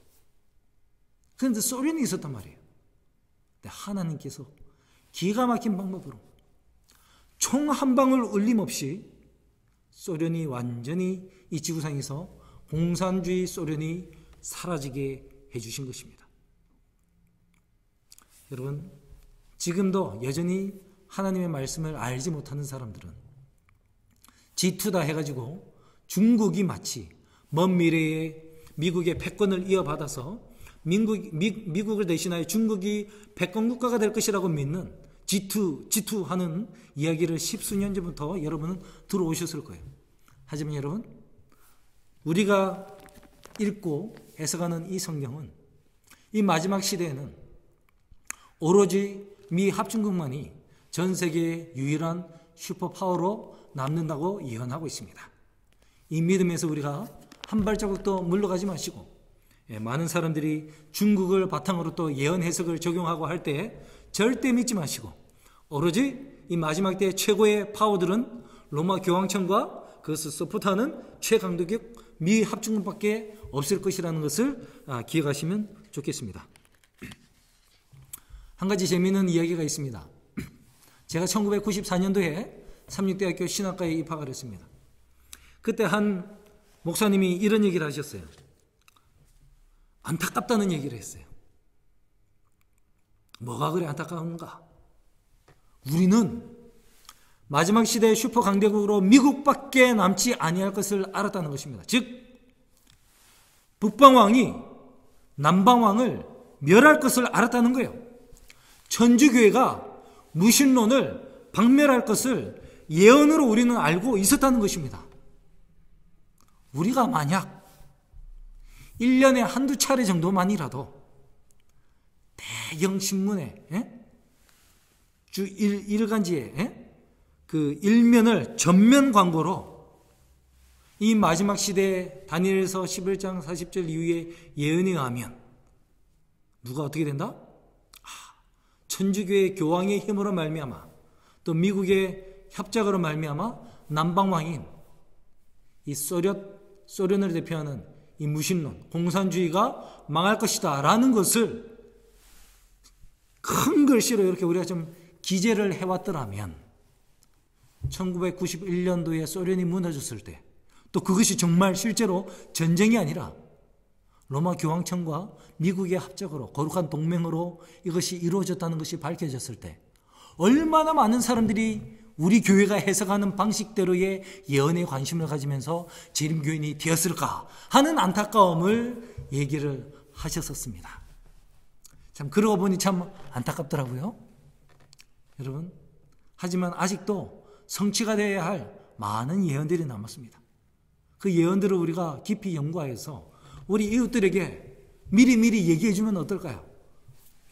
A: 그런데 소련이 있었단 말이에요. 근데 하나님께서 기가 막힌 방법으로 총 한 방울 울림 없이 소련이 완전히 이 지구상에서 공산주의 소련이 사라지게 해주신 것입니다. 여러분, 지금도 여전히 하나님의 말씀을 알지 못하는 사람들은 G2다 해가지고 중국이 마치 먼 미래에 미국의 패권을 이어받아서 미국을 대신하여 중국이 패권 국가가 될 것이라고 믿는 G2 하는 이야기를 십수년 전부터 여러분은 들어오셨을 거예요. 하지만 여러분, 우리가 읽고 해석하는 이 성경은 이 마지막 시대에는 오로지 미 합중국만이 전 세계의 유일한 슈퍼파워로 남는다고 예언하고 있습니다. 이 믿음에서 우리가 한 발자국도 물러가지 마시고, 많은 사람들이 중국을 바탕으로 또 예언 해석을 적용하고 할 때 절대 믿지 마시고, 오로지 이 마지막 때 최고의 파워들은 로마 교황청과 그것을 서포트하는 최강대국 미 합중국밖에 없을 것이라는 것을 기억하시면 좋겠습니다. 한 가지 재미있는 이야기가 있습니다. 제가 1994년도에 삼육대학교 신학과에 입학을 했습니다. 그때 한 목사님이 이런 얘기를 하셨어요. 안타깝다는 얘기를 했어요. 뭐가 그래 안타까운가? 우리는 마지막 시대의 슈퍼 강대국으로 미국밖에 남지 아니할 것을 알았다는 것입니다. 즉, 북방왕이 남방왕을 멸할 것을 알았다는 거예요. 천주교회가 무신론을 박멸할 것을 예언으로 우리는 알고 있었다는 것입니다. 우리가 만약 1년에 한두 차례 정도만이라도 대형 신문에 주 일간지에 그 일면을 전면 광고로 이 마지막 시대 다니엘서 11장 40절 이후에 예언에 의하면 누가 어떻게 된다? 천주교의 교황의 힘으로 말미암아 또 미국의 협작으로 말미암아 남방왕인 이 소련을 대표하는 이 무신론, 공산주의가 망할 것이다 라는 것을 큰 글씨로 이렇게 우리가 좀 기재를 해왔더라면 1991년도에 소련이 무너졌을 때 또 그것이 정말 실제로 전쟁이 아니라 로마 교황청과 미국의 합작으로 거룩한 동맹으로 이것이 이루어졌다는 것이 밝혀졌을 때 얼마나 많은 사람들이 우리 교회가 해석하는 방식대로의 예언에 관심을 가지면서 재림교인이 되었을까 하는 안타까움을 얘기를 하셨었습니다. 참 그러고 보니 참 안타깝더라고요. 여러분, 하지만 아직도 성취가 되어야 할 많은 예언들이 남았습니다. 그 예언들을 우리가 깊이 연구하여서 우리 이웃들에게 미리미리 얘기해 주면 어떨까요?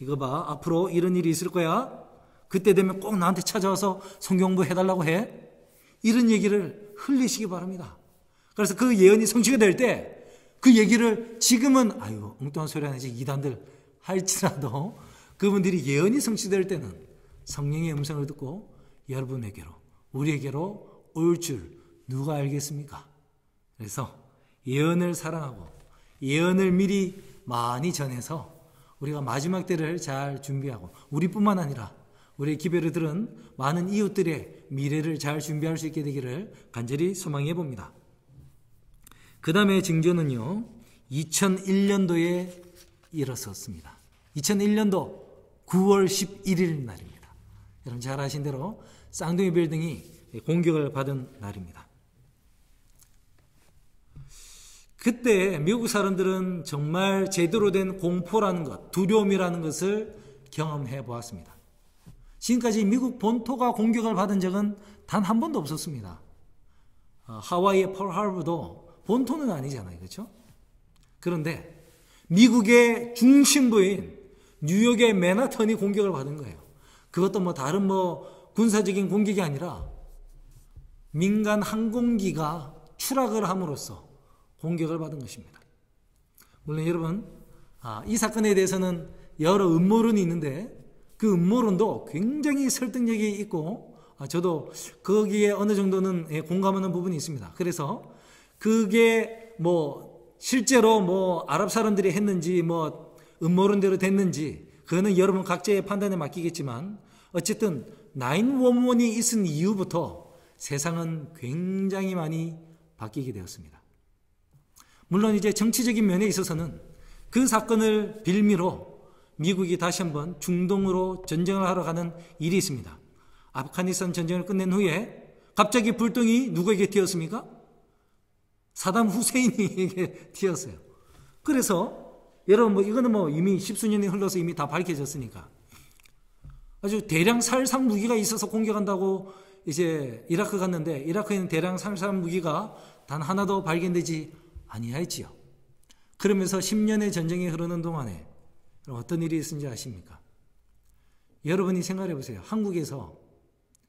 A: 이거 봐, 앞으로 이런 일이 있을 거야. 그때 되면 꼭 나한테 찾아와서 성경부 해달라고 해. 이런 얘기를 흘리시기 바랍니다. 그래서 그 예언이 성취가 될 때 그 얘기를 지금은 아유 엉뚱한 소리 하는 이단들 할지라도 그분들이 예언이 성취될 때는 성령의 음성을 듣고 여러분에게로 우리에게로 올 줄 누가 알겠습니까? 그래서 예언을 사랑하고 예언을 미리 많이 전해서 우리가 마지막 때를 잘 준비하고 우리뿐만 아니라 우리의 기별을 들은 많은 이웃들의 미래를 잘 준비할 수 있게 되기를 간절히 소망해 봅니다. 그 다음에 징조는요, 2001년도에 일어섰습니다. 2001년도 9월 11일 날입니다. 여러분 잘 아신 대로 쌍둥이 빌딩이 공격을 받은 날입니다. 그때 미국 사람들은 정말 제대로 된 공포라는 것, 두려움이라는 것을 경험해 보았습니다. 지금까지 미국 본토가 공격을 받은 적은 단 한 번도 없었습니다. 하와이의 펄하버도 본토는 아니잖아요. 그렇죠? 그런데 미국의 중심부인 뉴욕의 맨하탄이 공격을 받은 거예요. 그것도 다른 군사적인 공격이 아니라 민간 항공기가 추락을 함으로써 공격을 받은 것입니다. 물론 여러분, 이 사건에 대해서는 여러 음모론이 있는데 그 음모론도 굉장히 설득력이 있고 저도 거기에 어느 정도는 공감하는 부분이 있습니다. 그래서 그게 실제로 아랍 사람들이 했는지 음모론대로 됐는지 그거는 여러분 각자의 판단에 맡기겠지만 어쨌든 911이 있은 이후부터 세상은 굉장히 많이 바뀌게 되었습니다. 물론 이제 정치적인 면에 있어서는 그 사건을 빌미로 미국이 다시 한번 중동으로 전쟁을 하러 가는 일이 있습니다. 아프가니스탄 전쟁을 끝낸 후에 갑자기 불똥이 누구에게 튀었습니까? 사담 후세인에게 튀었어요. 그래서 여러분 이거는 이미 십수년이 흘러서 이미 다 밝혀졌으니까 아주 대량 살상 무기가 있어서 공격한다고 이제 이라크 갔는데 이라크에는 대량 살상 무기가 단 하나도 발견되지 아니하였지요. 그러면서 10년의 전쟁이 흐르는 동안에 어떤 일이 있었는지 아십니까? 여러분이 생각해 보세요. 한국에서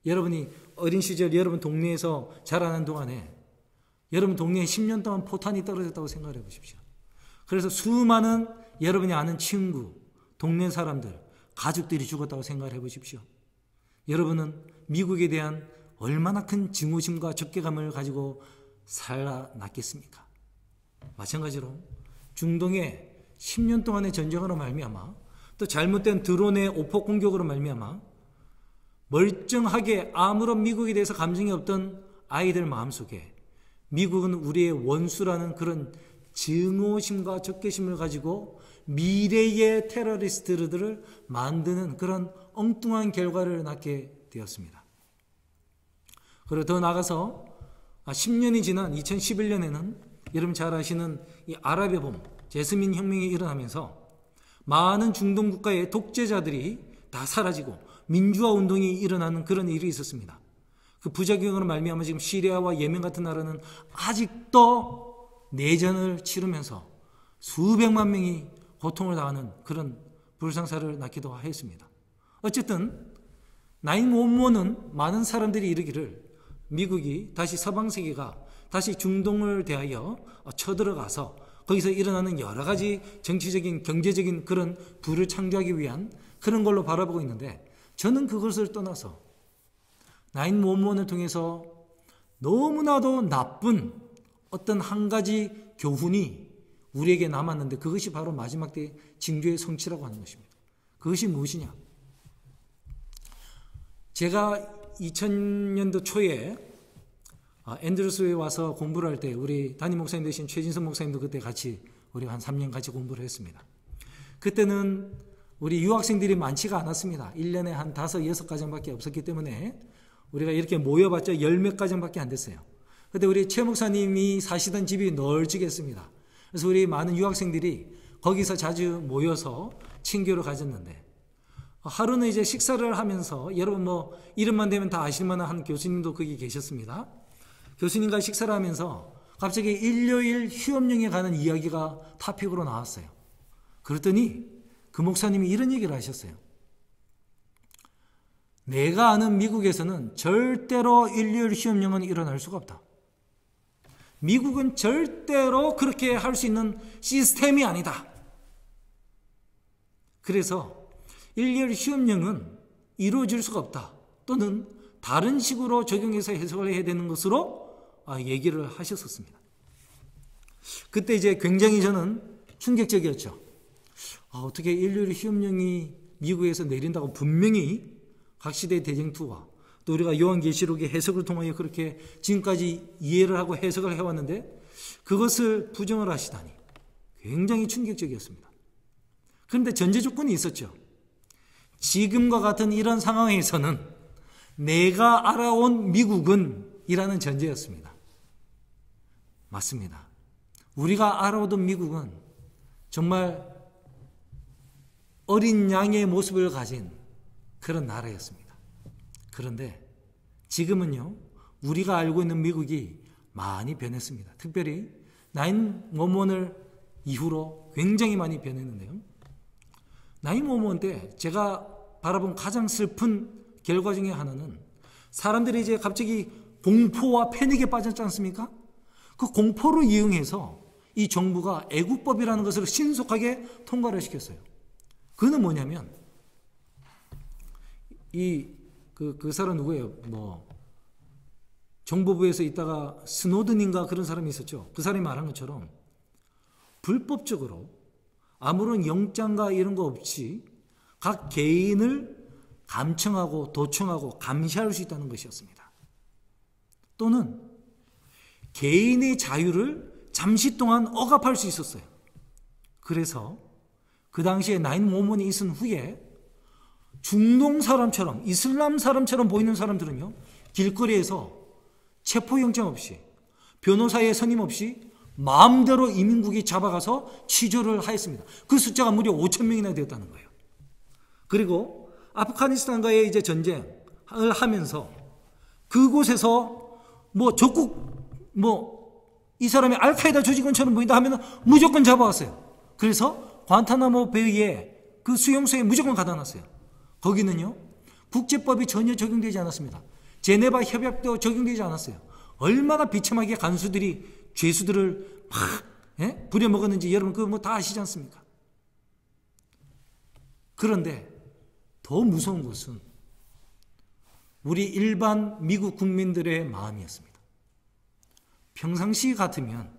A: 여러분이 어린 시절 여러분 동네에서 자라는 동안에 여러분 동네에 10년 동안 포탄이 떨어졌다고 생각해 보십시오. 그래서 수많은 여러분이 아는 친구, 동네 사람들, 가족들이 죽었다고 생각해 보십시오. 여러분은 미국에 대한 얼마나 큰 증오심과 적개감을 가지고 살아났겠습니까? 마찬가지로 중동에 10년 동안의 전쟁으로 말미암아 또 잘못된 드론의 오폭 공격으로 말미암아 멀쩡하게 아무런 미국에 대해서 감정이 없던 아이들 마음속에 미국은 우리의 원수라는 그런 증오심과 적개심을 가지고 미래의 테러리스트들을 만드는 그런 엉뚱한 결과를 낳게 되었습니다. 그리고 더 나아가서 10년이 지난 2011년에는 여러분 잘 아시는 이 아랍의 봄, 제스민 혁명이 일어나면서 많은 중동 국가의 독재자들이 다 사라지고 민주화 운동이 일어나는 그런 일이 있었습니다. 그 부작용으로 말미암아 지금 시리아와 예멘 같은 나라는 아직도 내전을 치르면서 수백만 명이 고통을 당하는 그런 불상사를 낳기도 했습니다. 어쨌든 911은 많은 사람들이 이르기를 미국이 다시 서방 세계가 다시 중동을 대하여 쳐들어가서 거기서 일어나는 여러 가지 정치적인, 경제적인 그런 부를 창조하기 위한 그런 걸로 바라보고 있는데, 저는 그것을 떠나서 911을 통해서 너무나도 나쁜 어떤 한 가지 교훈이 우리에게 남았는데, 그것이 바로 마지막 때의 징조의 성취라고 하는 것입니다. 그것이 무엇이냐? 제가 2000년도 초에 앤드루스에 와서 공부를 할 때 우리 담임 목사님 되신 최진선 목사님도 그때 같이 우리 한 3년 같이 공부를 했습니다. 그때는 우리 유학생들이 많지가 않았습니다. 1년에 한 5, 6가정밖에 없었기 때문에 우리가 이렇게 모여봤자 10몇 가정밖에 안 됐어요. 그때 우리 최 목사님이 사시던 집이 널찍했습니다. 그래서 우리 많은 유학생들이 거기서 자주 모여서 친교를 가졌는데, 하루는 이제 식사를 하면서, 여러분 뭐 이름만 대면 다 아실 만한 한 교수님도 거기 계셨습니다. 교수님과 식사를 하면서 갑자기 일요일 휴업령에 관한 이야기가 토픽으로 나왔어요. 그랬더니 그 목사님이 이런 얘기를 하셨어요. 내가 아는 미국에서는 절대로 일요일 휴업령은 일어날 수가 없다. 미국은 절대로 그렇게 할 수 있는 시스템이 아니다. 그래서 일요일 휴업령은 이루어질 수가 없다. 또는 다른 식으로 적용해서 해석을 해야 되는 것으로 얘기를 하셨었습니다. 그때 이제 굉장히 저는 충격적이었죠. 어떻게 일요일 휴업령이 미국에서 내린다고 분명히 각 시대의 대쟁투와 또 우리가 요한계시록의 해석을 통하여 그렇게 지금까지 이해를 하고 해석을 해왔는데, 그것을 부정을 하시다니 굉장히 충격적이었습니다. 그런데 전제 조건이 있었죠. 지금과 같은 이런 상황에서는 내가 알아온 미국은 이라는 전제였습니다. 맞습니다. 우리가 알아오던 미국은 정말 어린 양의 모습을 가진 그런 나라였습니다. 그런데 지금은요, 우리가 알고 있는 미국이 많이 변했습니다. 특별히 911을 이후로 굉장히 많이 변했는데요. 911 때 제가 바라본 가장 슬픈 결과 중에 하나는, 사람들이 이제 갑자기 공포와 패닉에 빠졌지 않습니까? 그 공포를 이용해서 이 정부가 애국법이라는 것을 신속하게 통과를 시켰어요. 그는 뭐냐면, 그 사람 누구예요? 정보부에서 있다가 스노든인가 그런 사람이 있었죠. 그 사람이 말한 것처럼 불법적으로 아무런 영장과 이런 거 없이 각 개인을 감청하고 도청하고 감시할 수 있다는 것이었습니다. 또는 개인의 자유를 잠시 동안 억압할 수 있었어요. 그래서 그 당시에 911이 있은 후에 중동 사람처럼, 이슬람 사람처럼 보이는 사람들은요, 길거리에서 체포영장 없이, 변호사의 선임 없이 마음대로 이민국이 잡아가서 취조를 하였습니다. 그 숫자가 무려 5,000명이나 되었다는 거예요. 그리고 아프가니스탄과의 이제 전쟁을 하면서 그곳에서 적국 이 사람이 알카에다 조직원처럼 보인다 하면 무조건 잡아왔어요. 그래서 관타나모 베이에 그 수용소에 무조건 가다 놨어요. 거기는요, 국제법이 전혀 적용되지 않았습니다. 제네바 협약도 적용되지 않았어요. 얼마나 비참하게 간수들이 죄수들을 막 부려먹었는지 여러분 그거 다 아시지 않습니까? 그런데 더 무서운 것은 우리 일반 미국 국민들의 마음이었습니다. 평상시 같으면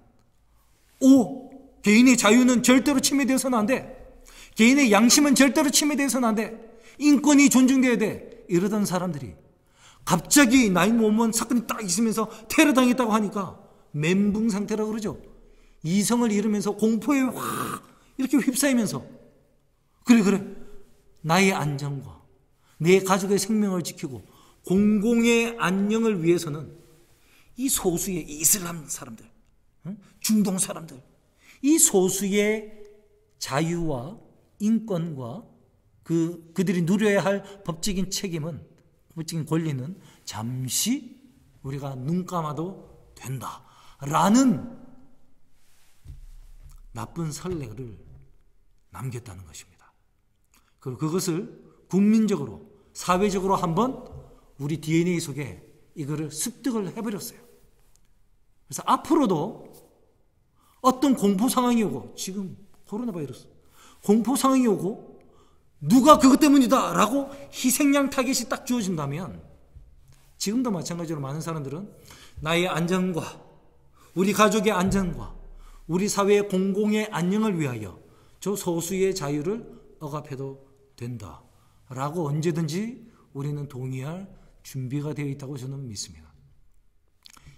A: 개인의 자유는 절대로 침해되어서는 안 돼. 개인의 양심은 절대로 침해되어서는 안 돼. 인권이 존중돼야 돼. 이러던 사람들이 갑자기 911 사건이 딱 있으면서 테러당했다고 하니까 멘붕 상태라고 그러죠. 이성을 잃으면서 공포에 확 이렇게 휩싸이면서 그래 나의 안전과 내 가족의 생명을 지키고 공공의 안녕을 위해서는 이 소수의 이슬람 사람들, 중동 사람들, 이 소수의 자유와 인권과 그들이 누려야 할 법적인 책임은, 법적인 권리는 잠시 우리가 눈 감아도 된다라는 나쁜 선례를 남겼다는 것입니다. 그리고 그것을 국민적으로, 사회적으로 한번 우리 DNA 속에 이거를 습득을 해버렸어요. 그래서 앞으로도 어떤 공포 상황이 오고, 지금 코로나 바이러스 공포 상황이 오고 누가 그것 때문이다 라고 희생양 타겟이 딱 주어진다면, 지금도 마찬가지로 많은 사람들은 나의 안전과 우리 가족의 안전과 우리 사회의 공공의 안녕을 위하여 저 소수의 자유를 억압해도 된다 라고 언제든지 우리는 동의할 준비가 되어 있다고 저는 믿습니다.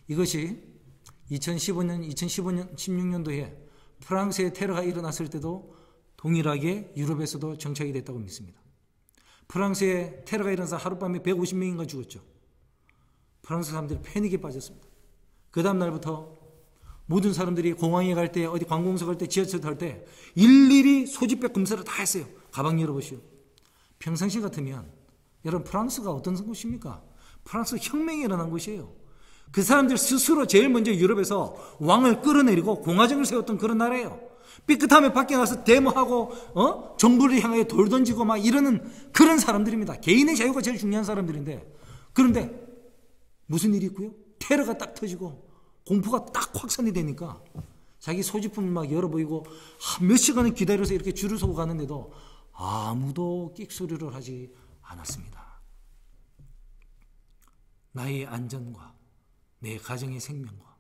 A: 이것이 2015년, 16년도에 프랑스의 테러가 일어났을 때도 동일하게 유럽에서도 정착이 됐다고 믿습니다. 프랑스의 테러가 일어나서 하룻밤에 150명인가 죽었죠. 프랑스 사람들이 패닉에 빠졌습니다. 그 다음 날부터 모든 사람들이 공항에 갈 때, 어디 관공서 갈 때, 지하철 탈 때 일일이 소지백 검사를 다 했어요. 가방 열어보시오. 평상시 같으면, 여러분 프랑스가 어떤 곳입니까? 프랑스 혁명이 일어난 곳이에요. 그 사람들 스스로 제일 먼저 유럽에서 왕을 끌어내리고 공화정을 세웠던 그런 나라예요. 삐끗하면 밖에 나가서 데모하고 정부를 향하여 돌 던지고 막 이러는 그런 사람들입니다. 개인의 자유가 제일 중요한 사람들인데, 그런데 무슨 일이 있고요? 테러가 딱 터지고 공포가 딱 확산이 되니까 자기 소지품을 막 열어보이고 몇 시간을 기다려서 이렇게 줄을 서고 가는데도 아무도 끽소리를 하지 않았습니다. 나의 안전과 내 가정의 생명과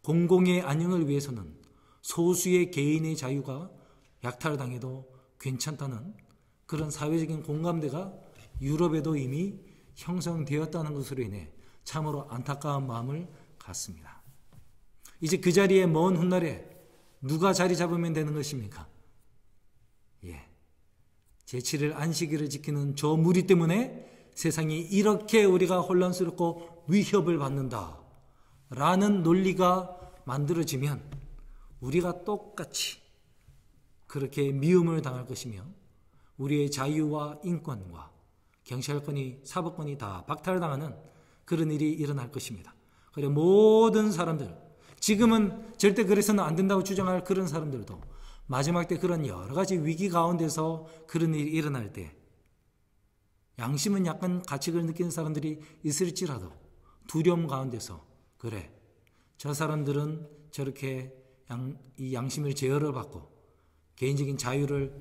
A: 공공의 안녕을 위해서는 소수의 개인의 자유가 약탈당해도 괜찮다는 그런 사회적인 공감대가 유럽에도 이미 형성되었다는 것으로 인해 참으로 안타까운 마음을 갖습니다. 이제 그 자리에 먼 훗날에 누가 자리 잡으면 되는 것입니까? 제7일 안식일을 지키는 저 무리 때문에 세상이 이렇게 우리가 혼란스럽고 위협을 받는다 라는 논리가 만들어지면 우리가 똑같이 그렇게 미움을 당할 것이며 우리의 자유와 인권과 경찰권이, 사법권이 다 박탈당하는 그런 일이 일어날 것입니다. 그래 모든 사람들, 지금은 절대 그래서는 안 된다고 주장할 그런 사람들도 마지막 때 그런 여러 가지 위기 가운데서 그런 일이 일어날 때 양심은 약간 가책을 느끼는 사람들이 있을지라도 두려움 가운데서, 그래 저 사람들은 저렇게 이 양심을 제어를 받고 개인적인 자유를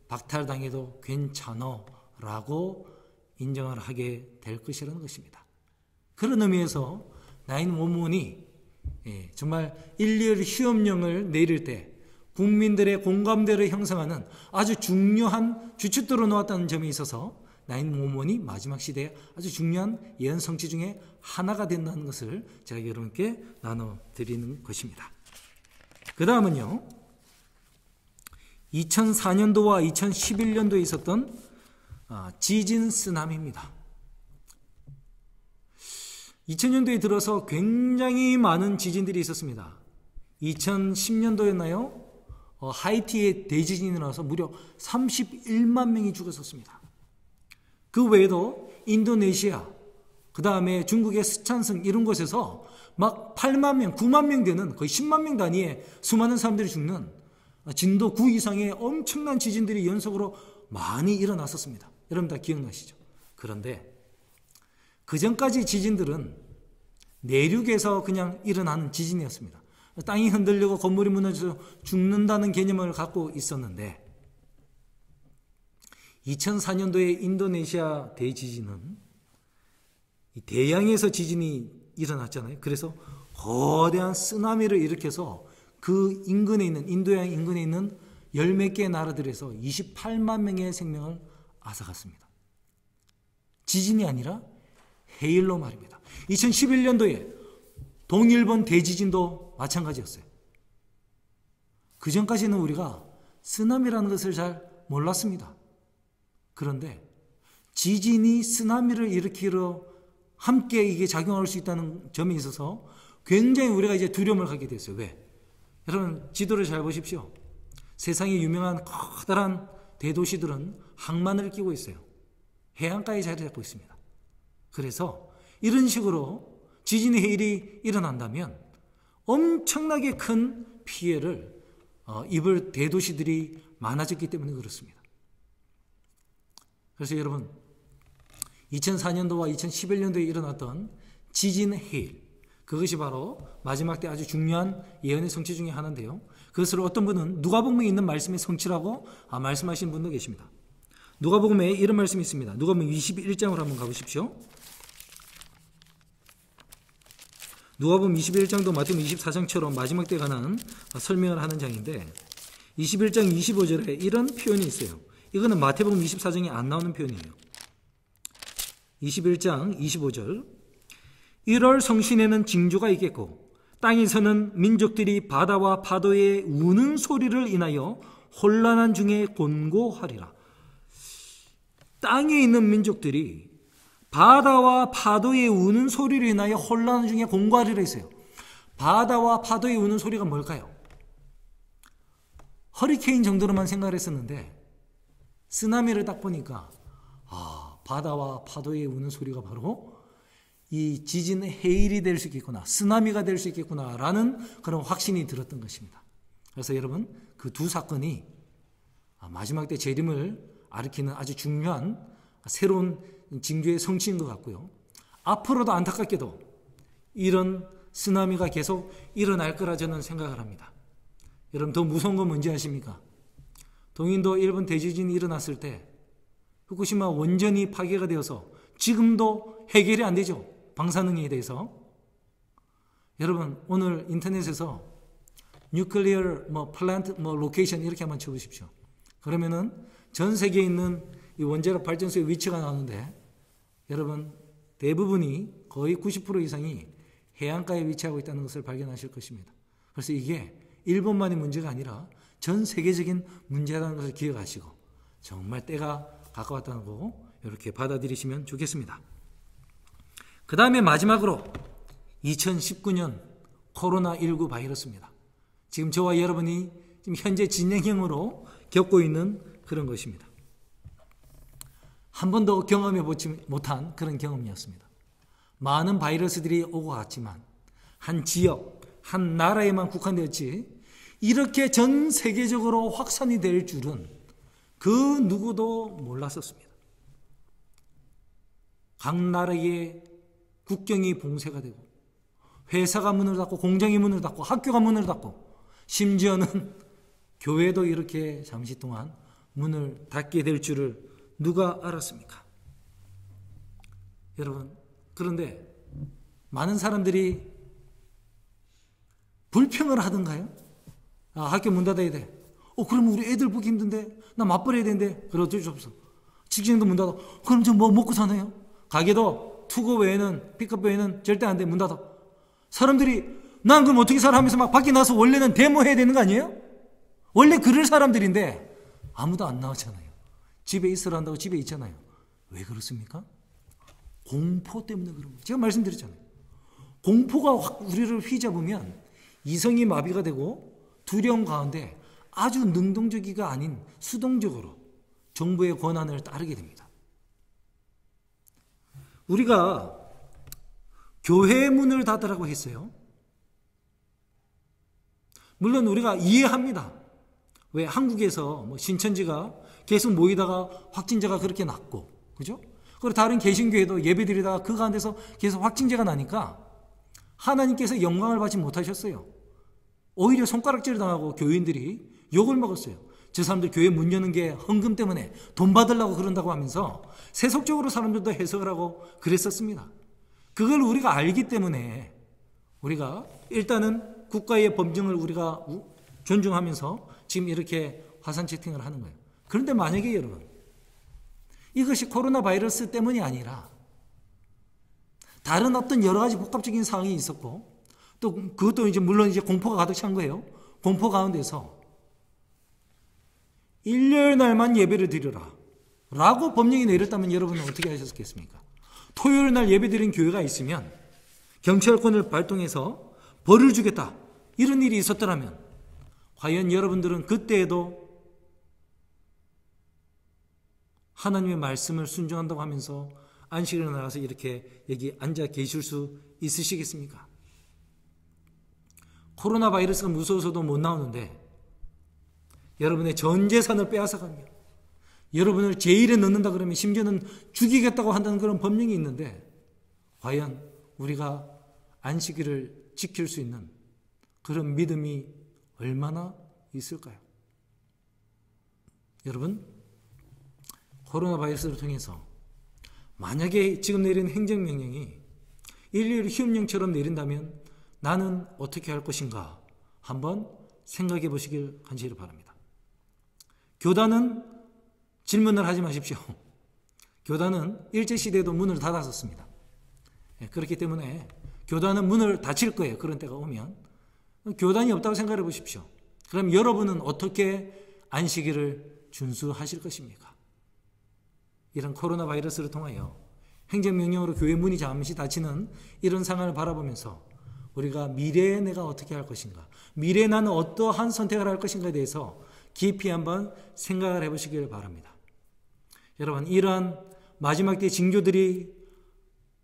A: 박탈당해도 괜찮어 라고 인정을 하게 될 것이라는 것입니다. 그런 의미에서 나인 모몬이 정말 인류의 휴업령을 내릴 때 국민들의 공감대를 형성하는 아주 중요한 주춧돌로 놓았다는 점에 있어서 나인 모몬이 마지막 시대에 아주 중요한 예언 성취 중에 하나가 된다는 것을 제가 여러분께 나눠드리는 것입니다. 그 다음은요, 2004년도와 2011년도에 있었던 지진 쓰나미입니다. 2000년도에 들어서 굉장히 많은 지진들이 있었습니다. 2010년도였나요? 하이티에 대지진이 나서 무려 31만 명이 죽었었습니다. 그 외에도 인도네시아, 그 다음에 중국의 스촨성 이런 곳에서 막 8만 명, 9만 명 되는 거의 10만 명 단위의 수많은 사람들이 죽는 진도 9 이상의 엄청난 지진들이 연속으로 많이 일어났었습니다. 여러분 다 기억나시죠? 그런데 그 전까지 지진들은 내륙에서 그냥 일어나는 지진이었습니다. 땅이 흔들리고 건물이 무너져서 죽는다는 개념을 갖고 있었는데 2004년도에 인도네시아 대지진은 대양에서 지진이 일어났잖아요. 그래서 거대한 쓰나미를 일으켜서 그 인근에 있는, 인도양 인근에 있는 열 몇 개의 나라들에서 28만 명의 생명을 앗아갔습니다. 지진이 아니라 해일로 말입니다. 2011년도에 동일본 대지진도 마찬가지였어요. 그 전까지는 우리가 쓰나미라는 것을 잘 몰랐습니다. 그런데 지진이 쓰나미를 일으키러 함께 이게 작용할 수 있다는 점에 있어서 굉장히 우리가 이제 두려움을 갖게 됐어요. 왜? 여러분 지도를 잘 보십시오. 세상에 유명한 커다란 대도시들은 항만을 끼고 있어요. 해안가에 자리 잡고 있습니다. 그래서 이런 식으로 지진의 해일이 일어난다면 엄청나게 큰 피해를 입을 대도시들이 많아졌기 때문에 그렇습니다. 그래서 여러분 2004년도와 2011년도에 일어났던 지진 해일, 그것이 바로 마지막 때 아주 중요한 예언의 성취 중에 하나인데요. 그것을 어떤 분은 누가복음에 있는 말씀의 성취라고 말씀하시는 분도 계십니다. 누가복음에 이런 말씀이 있습니다. 누가복음 21장으로 한번 가보십시오. 누가복음 21장도 마태복음 24장처럼 마지막 때에 관한 설명을 하는 장인데 21장 25절에 이런 표현이 있어요. 이거는 마태복음 24장에 안 나오는 표현이에요. 21장 25절 1월 성신에는 징조가 있겠고 땅에서는 민족들이 바다와 파도의 우는 소리를 인하여 혼란한 중에 곤고하리라. 땅에 있는 민족들이 바다와 파도의 우는 소리를 인하여 혼란 중에 곤고하리라 했어요. 바다와 파도의 우는 소리가 뭘까요? 허리케인 정도로만 생각을 했었는데 쓰나미를 딱 보니까 바다와 파도의 우는 소리가 바로 이 지진의 해일이 될 수 있겠구나, 쓰나미가 될 수 있겠구나 라는 그런 확신이 들었던 것입니다. 그래서 여러분 그 두 사건이 마지막 때 재림을 가리키는 아주 중요한 새로운 징조의 성취인 것 같고요. 앞으로도 안타깝게도 이런 쓰나미가 계속 일어날 거라 저는 생각을 합니다. 여러분 더 무서운 건 뭔지 아십니까? 동인도 일본 대지진이 일어났을 때 후쿠시마 원전이 파괴가 되어서 지금도 해결이 안 되죠. 방사능에 대해서. 여러분 오늘 인터넷에서 뉴클리어 플랜트 로케이션 이렇게 한번 쳐보십시오. 그러면은 전 세계에 있는 이 원자력 발전소의 위치가 나오는데 여러분 대부분이 거의 90% 이상이 해안가에 위치하고 있다는 것을 발견하실 것입니다. 그래서 이게 일본만의 문제가 아니라 전 세계적인 문제라는 것을 기억하시고 정말 때가 가까웠다는 거 이렇게 받아들이시면 좋겠습니다. 그 다음에 마지막으로 2019년 코로나19 바이러스입니다. 지금 저와 여러분이 지금 현재 진행형으로 겪고 있는 그런 것입니다. 한 번도 경험해 보지 못한 그런 경험이었습니다. 많은 바이러스들이 오고 갔지만 한 지역, 한 나라에만 국한되었지 이렇게 전 세계적으로 확산이 될 줄은 그 누구도 몰랐었습니다. 각 나라의 국경이 봉쇄가 되고 회사가 문을 닫고 공장이 문을 닫고 학교가 문을 닫고 심지어는 교회도 이렇게 잠시 동안 문을 닫게 될 줄을 누가 알았습니까? 여러분 그런데 많은 사람들이 불평을 하던가요? 학교 문 닫아야 돼. 그러면 우리 애들 보기 힘든데 나 맞벌이해야 되는데 그래 어쩔 수 없어. 직장도 문 닫아. 그럼 저 뭐 먹고 사나요? 가게도 투고 외에는 픽업 외에는 절대 안 돼. 문 닫아. 사람들이 난 그럼 어떻게 살아 하면서 막 밖에 나서 원래는 데모해야 되는 거 아니에요? 원래 그럴 사람들인데 아무도 안 나왔잖아요. 집에 있으라 한다고 집에 있잖아요. 왜 그렇습니까? 공포 때문에 그런 거예요. 제가 말씀드렸잖아요. 공포가 확 우리를 휘잡으면 이성이 마비가 되고 두려움 가운데 아주 능동적이가 아닌 수동적으로 정부의 권한을 따르게 됩니다. 우리가 교회 문을 닫으라고 했어요. 물론 우리가 이해합니다. 왜 한국에서 신천지가 계속 모이다가 확진자가 그렇게 났고, 그죠? 그리고 다른 개신교회도 예배드리다가 그 가운데서 계속 확진자가 나니까 하나님께서 영광을 받지 못하셨어요. 오히려 손가락질 당하고 교인들이 욕을 먹었어요. 저 사람들 교회 문 여는 게 헌금 때문에 돈 받으려고 그런다고 하면서 세속적으로 사람들도 해석을 하고 그랬었습니다. 그걸 우리가 알기 때문에 우리가 일단은 국가의 법정을 우리가 존중하면서 지금 이렇게 화상 채팅을 하는 거예요. 그런데 만약에 여러분 이것이 코로나 바이러스 때문이 아니라 다른 어떤 여러 가지 복합적인 상황이 있었고 또 그것도 이제 물론 이제 공포가 가득 찬 거예요. 공포 가운데서 일요일 날만 예배를 드리라 라고 법령이 내렸다면 여러분은 어떻게 하셨겠습니까? 토요일 날 예배 드린 교회가 있으면 경찰권을 발동해서 벌을 주겠다 이런 일이 있었더라면 과연 여러분들은 그때에도 하나님의 말씀을 순종한다고 하면서 안식일에 나가서 이렇게 여기 앉아 계실 수 있으시겠습니까? 코로나 바이러스가 무서워서도 못 나오는데 여러분의 전 재산을 빼앗아가며 여러분을 제일에 넣는다 그러면 심지어는 죽이겠다고 한다는 그런 법령이 있는데 과연 우리가 안식일을 지킬 수 있는 그런 믿음이 얼마나 있을까요? 여러분, 코로나 바이러스를 통해서 만약에 지금 내린 행정명령이 일일 휴업령처럼 내린다면 나는 어떻게 할 것인가 한번 생각해 보시길 간절히 바랍니다. 교단은 질문을 하지 마십시오. 교단은 일제시대에도 문을 닫았었습니다. 그렇기 때문에 교단은 문을 닫힐 거예요. 그런 때가 오면. 교단이 없다고 생각해 보십시오. 그럼 여러분은 어떻게 안식일을 준수하실 것입니까? 이런 코로나 바이러스를 통하여 행정명령으로 교회 문이 잠시 닫히는 이런 상황을 바라보면서 우리가 미래에 내가 어떻게 할 것인가, 미래에 나는 어떠한 선택을 할 것인가에 대해서 깊이 한번 생각을 해보시길 바랍니다. 여러분, 이러한 마지막 때 징조들이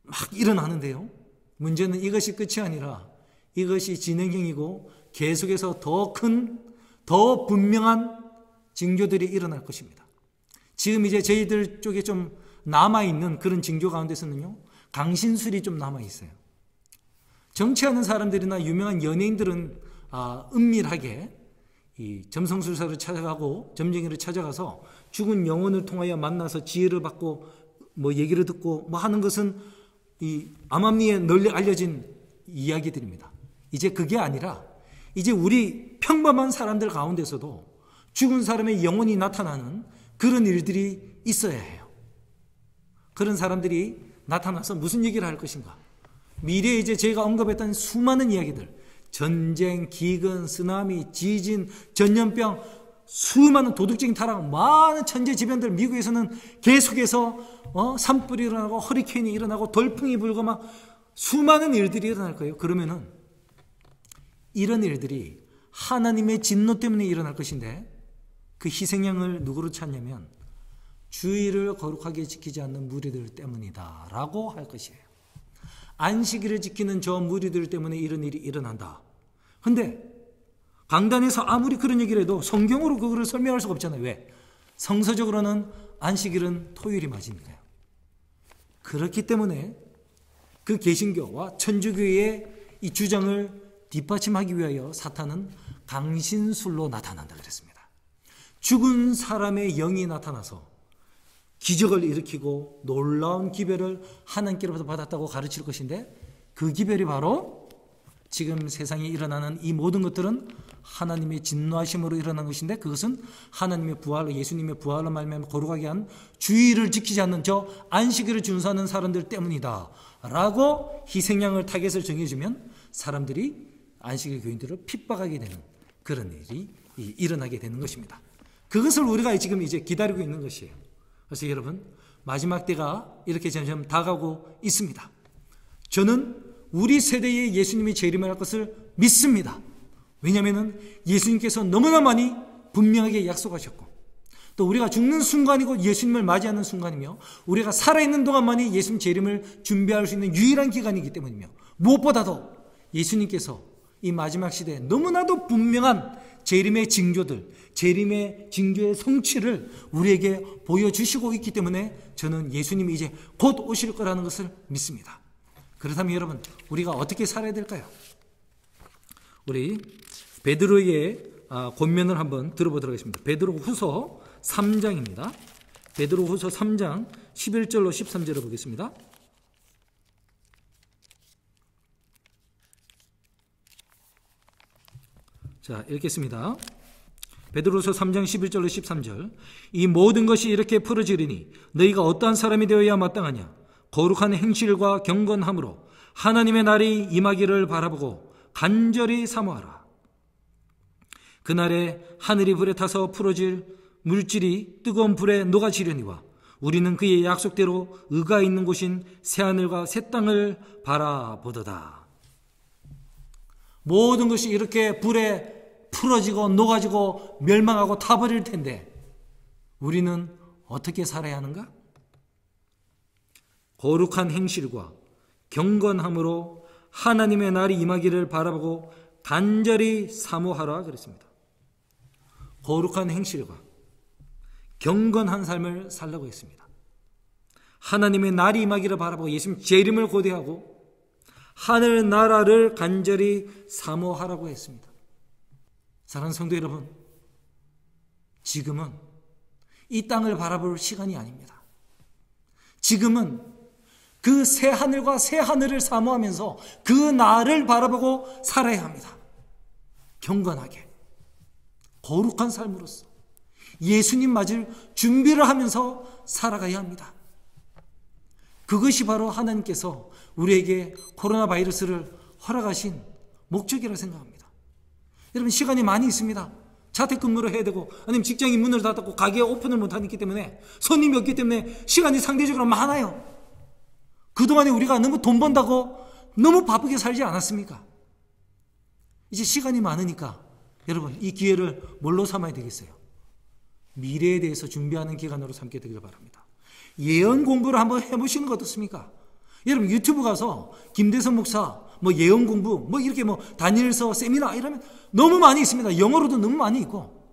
A: 막 일어나는데요. 문제는 이것이 끝이 아니라 이것이 진행형이고 계속해서 더 큰, 더 분명한 징조들이 일어날 것입니다. 지금 이제 저희들 쪽에 좀 남아있는 그런 징조 가운데서는요, 강신술이 좀 남아있어요. 정치하는 사람들이나 유명한 연예인들은 은밀하게 이 점성술사를 찾아가고 점쟁이를 찾아가서 죽은 영혼을 통하여 만나서 지혜를 받고 뭐 얘기를 듣고 뭐 하는 것은 이 암암리에 널리 알려진 이야기들입니다. 이제 그게 아니라 이제 우리 평범한 사람들 가운데서도 죽은 사람의 영혼이 나타나는 그런 일들이 있어야 해요. 그런 사람들이 나타나서 무슨 얘기를 할 것인가? 미래에 이제 제가 언급했던 수많은 이야기들, 전쟁, 기근, 쓰나미, 지진, 전염병, 수많은 도덕적인 타락, 많은 천재지변들, 미국에서는 계속해서 산불이 일어나고 허리케인이 일어나고 돌풍이 불고 막 수많은 일들이 일어날 거예요. 그러면은 이런 일들이 하나님의 진노 때문에 일어날 것인데 그 희생양을 누구로 찾냐면 주의를 거룩하게 지키지 않는 무리들 때문이다 라고 할 것이에요. 안식일을 지키는 저 무리들 때문에 이런 일이 일어난다. 근데 강단에서 아무리 그런 얘기를 해도 성경으로 그거를 설명할 수가 없잖아요. 왜? 성서적으로는 안식일은 토요일이 맞으니까요. 그렇기 때문에 그 개신교와 천주교의 이 주장을 뒷받침하기 위하여 사탄은 강신술로 나타난다 그랬습니다. 죽은 사람의 영이 나타나서 기적을 일으키고 놀라운 기별을 하나님께로부터 받았다고 가르칠 것인데 그 기별이 바로 지금 세상에 일어나는 이 모든 것들은 하나님의 진노하심으로 일어난 것인데 그것은 하나님의 부활로 예수님의 부활로 말미암아 거룩하게 한 주의를 지키지 않는 저 안식일을 준수하는 사람들 때문이다 라고 희생양을 타겟을 정해주면 사람들이 안식일 교인들을 핍박하게 되는 그런 일이 일어나게 되는 것입니다. 그것을 우리가 지금 이제 기다리고 있는 것이에요. 그래서 여러분, 마지막 때가 이렇게 점점 다가오고 있습니다. 저는 우리 세대에 예수님이 재림할 것을 믿습니다. 왜냐하면 예수님께서 너무나 많이 분명하게 약속하셨고 또 우리가 죽는 순간이고 예수님을 맞이하는 순간이며 우리가 살아있는 동안만이 예수님 재림을 준비할 수 있는 유일한 기간이기 때문이며 무엇보다도 예수님께서 이 마지막 시대에 너무나도 분명한 재림의 징조들, 재림의 징조의 성취를 우리에게 보여주시고 있기 때문에 저는 예수님이 이제 곧 오실 거라는 것을 믿습니다. 그렇다면 여러분, 우리가 어떻게 살아야 될까요? 우리 베드로의 권면을 한번 들어보도록 하겠습니다. 베드로 후서 3장입니다. 베드로 후서 3장 11절로 13절을 보겠습니다. 자, 읽겠습니다. 베드로서 3장 11절로 13절. 이 모든 것이 이렇게 풀어지리니 너희가 어떠한 사람이 되어야 마땅하냐? 거룩한 행실과 경건함으로 하나님의 날이 임하기를 바라보고 간절히 사모하라. 그날에 하늘이 불에 타서 풀어질 물질이 뜨거운 불에 녹아지려니와 우리는 그의 약속대로 의가 있는 곳인 새하늘과 새 땅을 바라보도다. 모든 것이 이렇게 불에 풀어지고 녹아지고 멸망하고 타버릴 텐데 우리는 어떻게 살아야 하는가? 거룩한 행실과 경건함으로 하나님의 날이 임하기를 바라보고 간절히 사모하라 그랬습니다. 거룩한 행실과 경건한 삶을 살라고 했습니다. 하나님의 날이 임하기를 바라보고 예수님 재림을 고대하고 하늘 나라를 간절히 사모하라고 했습니다. 사랑하는 성도 여러분, 지금은 이 땅을 바라볼 시간이 아닙니다. 지금은 그 새 하늘과 새 하늘을 사모하면서 그 나를 바라보고 살아야 합니다. 경건하게, 거룩한 삶으로서 예수님 맞을 준비를 하면서 살아가야 합니다. 그것이 바로 하나님께서 우리에게 코로나 바이러스를 허락하신 목적이라고 생각합니다. 여러분, 시간이 많이 있습니다. 자택근무를 해야 되고, 아니면 직장이 문을 닫았고 가게 오픈을 못하기 때문에, 손님이 없기 때문에 시간이 상대적으로 많아요. 그동안에 우리가 너무 돈 번다고 너무 바쁘게 살지 않았습니까? 이제 시간이 많으니까 여러분, 이 기회를 뭘로 삼아야 되겠어요? 미래에 대해서 준비하는 기간으로 삼게 되길 바랍니다. 예언 공부를 한번 해보시는 거 어떻습니까? 여러분, 유튜브 가서 김대선 목사 예언 공부 이렇게 다니엘서 세미나 이러면 너무 많이 있습니다. 영어로도 너무 많이 있고,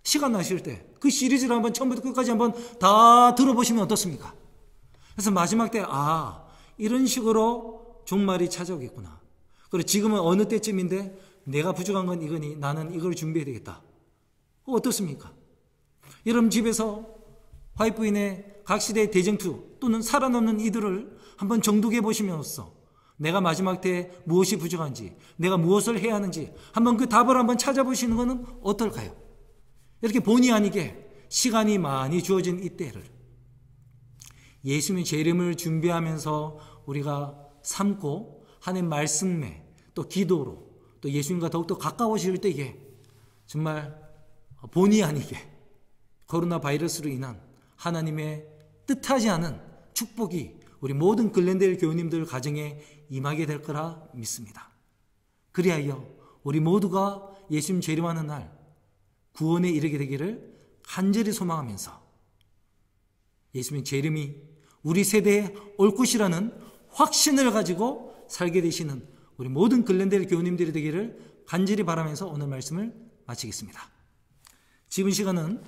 A: 시간 나실 때 그 시리즈를 한번 처음부터 끝까지 한번 다 들어보시면 어떻습니까? 그래서 마지막 때 이런 식으로 종말이 찾아오겠구나. 그리고 지금은 어느 때쯤인데 내가 부족한 건 이거니 나는 이걸 준비해야 되겠다. 어떻습니까? 여러분, 집에서 와이프인의 각 시대의 대쟁투 또는 살아남는 이들을 한번 정독해 보시면서 내가 마지막 때 무엇이 부족한지, 내가 무엇을 해야 하는지 한번 그 답을 한번 찾아보시는 것은 어떨까요? 이렇게 본의 아니게 시간이 많이 주어진 이때를 예수님의 재림을 준비하면서 우리가 삼고 하나님 말씀에 또 기도로 또 예수님과 더욱더 가까워질 때에 정말 본의 아니게 코로나 바이러스로 인한 하나님의 뜻하지 않은 축복이 우리 모든 글렌데일 교우님들 가정에 임하게 될 거라 믿습니다. 그리하여 우리 모두가 예수님 재림하는 날 구원에 이르게 되기를 간절히 소망하면서 예수님 재림이 우리 세대에 올 것이라는 확신을 가지고 살게 되시는 우리 모든 글렌데일 교우님들이 되기를 간절히 바라면서 오늘 말씀을 마치겠습니다. 지금 시간은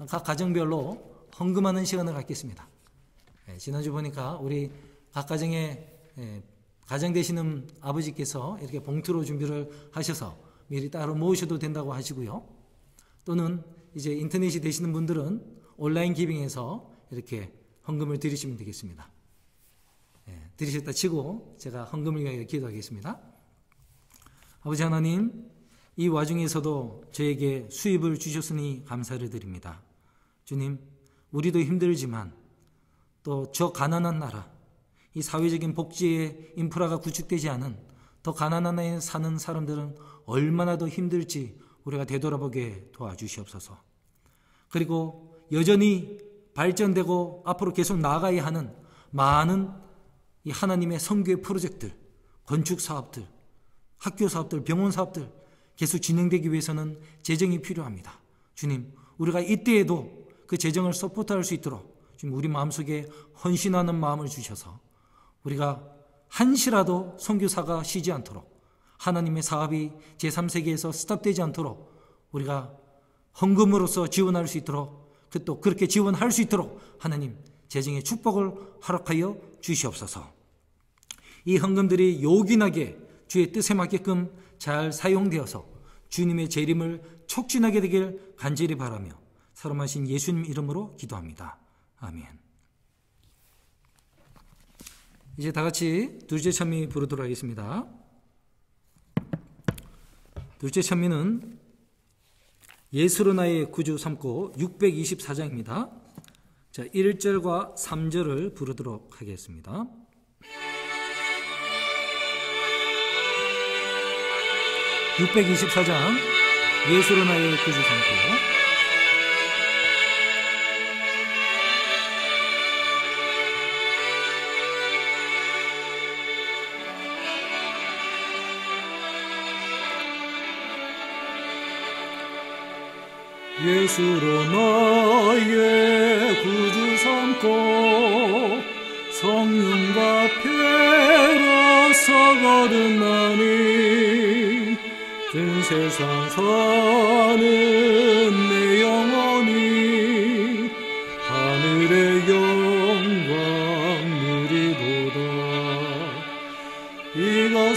A: 각 가정별로 헌금하는 시간을 갖겠습니다. 지난주 보니까 우리 각 가정에 가장 되시는 아버지께서 이렇게 봉투로 준비를 하셔서 미리 따로 모으셔도 된다고 하시고요. 또는 이제 인터넷이 되시는 분들은 온라인 기빙에서 이렇게 헌금을 드리시면 되겠습니다. 드리셨다 치고 제가 헌금을 위하여 기도하겠습니다. 아버지 하나님, 이 와중에서도 저에게 수입을 주셨으니 감사를 드립니다. 주님, 우리도 힘들지만 또 저 가난한 나라, 이 사회적인 복지의 인프라가 구축되지 않은 더 가난한 나라에 사는 사람들은 얼마나 더 힘들지 우리가 되돌아보게 도와주시옵소서. 그리고 여전히 발전되고 앞으로 계속 나아가야 하는 많은 이 하나님의 선교의 프로젝트들, 건축 사업들, 학교 사업들, 병원 사업들 계속 진행되기 위해서는 재정이 필요합니다. 주님, 우리가 이때에도 그 재정을 서포트할 수 있도록 지금 우리 마음속에 헌신하는 마음을 주셔서 우리가 한시라도 선교사가 쉬지 않도록, 하나님의 사업이 제3세계에서 스탑되지 않도록 우리가 헌금으로서 지원할 수 있도록, 또 그렇게 지원할 수 있도록 하나님 재정의 축복을 허락하여 주시옵소서. 이 헌금들이 요긴하게 주의 뜻에 맞게끔 잘 사용되어서 주님의 재림을 촉진하게 되길 간절히 바라며 사랑하신 예수님 이름으로 기도합니다. 아멘. 이제 다 같이 둘째 찬미 부르도록 하겠습니다. 둘째 찬미는 예수로 나의 구주 삼고 624장입니다. 자, 1절과 3절을 부르도록 하겠습니다. (624장) 예수로 나의 구주 삼고. 예수로 나의 구주 삼고 성령과 피로써 거듭나니 든 세상 사는 내 영혼이 하늘의 영광 누리도다. 이가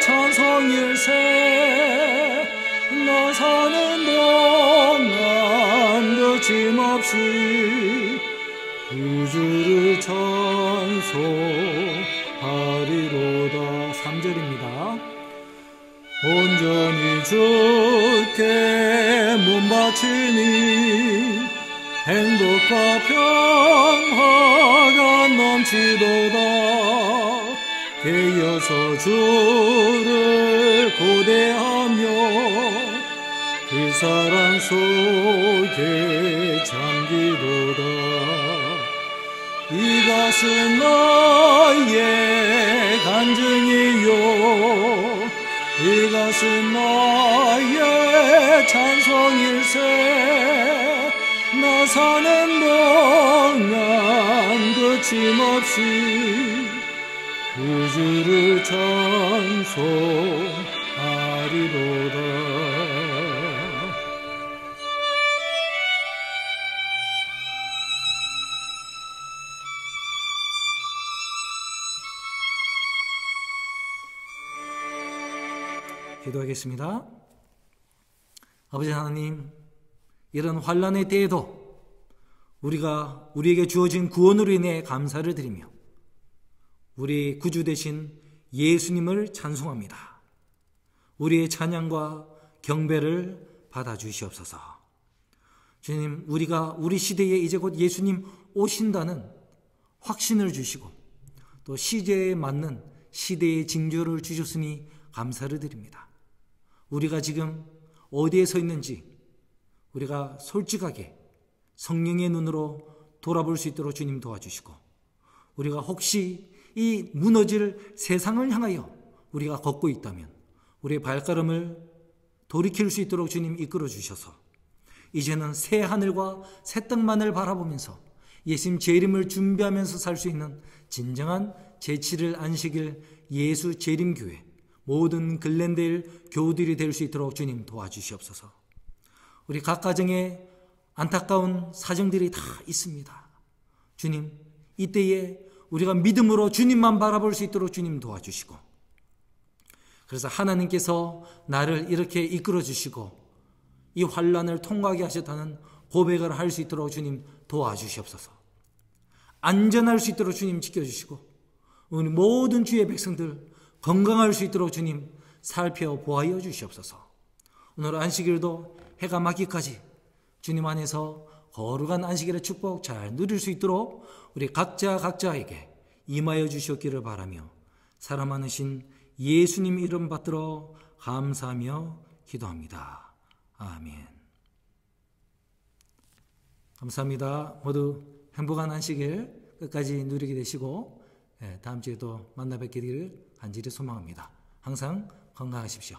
A: 찬송일세 나 사는 동안 거침없이 구주를 찬송하리로다. 3절입니다. 온전히 주께 몸 바치니 행복과 평화가 넘치도다. 깨어서 주를 고대하며 그 사랑 속에 잠기도다. 이것은 나의 간증이요 이것은 나의 찬송일세 나 사는 동안 거침없이 구주를 찬송하리로다. 기도하겠습니다. 아버지 하나님, 이런 환난의 때에도 우리에게 주어진 구원으로 인해 감사를 드리며 우리 구주 되신 예수님을 찬송합니다. 우리의 찬양과 경배를 받아주시옵소서. 주님, 우리가 우리 시대에 이제 곧 예수님 오신다는 확신을 주시고 또 시대에 맞는 시대의 징조를 주셨으니 감사를 드립니다. 우리가 지금 어디에 서 있는지 우리가 솔직하게 성령의 눈으로 돌아볼 수 있도록 주님 도와주시고 우리가 혹시 이 무너질 세상을 향하여 우리가 걷고 있다면 우리의 발걸음을 돌이킬 수 있도록 주님 이끌어 주셔서 이제는 새 하늘과 새 땅만을 바라보면서 예수님 재림을 준비하면서 살 수 있는 진정한 제7일 안식일 예수 재림교회 모든 글랜데일 교우들이 될 수 있도록 주님 도와주시옵소서. 우리 각 가정에 안타까운 사정들이 다 있습니다. 주님, 이때에 우리가 믿음으로 주님만 바라볼 수 있도록 주님 도와주시고 그래서 하나님께서 나를 이렇게 이끌어 주시고 이 환난을 통과하게 하셨다는 고백을 할 수 있도록 주님 도와주시옵소서. 안전할 수 있도록 주님 지켜주시고 우리 모든 주의 백성들 건강할 수 있도록 주님 살펴보아여 주시옵소서. 오늘 안식일도 해가 맞기까지 주님 안에서 거룩한 안식일의 축복 잘 누릴 수 있도록 우리 각자에게 임하여 주시옵기를 바라며 사랑 많으신 예수님 이름 받들어 감사하며 기도합니다. 아멘. 감사합니다. 모두 행복한 안식일 끝까지 누리게 되시고 다음 주에도 만나 뵙기를 간절히 소망합니다. 항상 건강하십시오.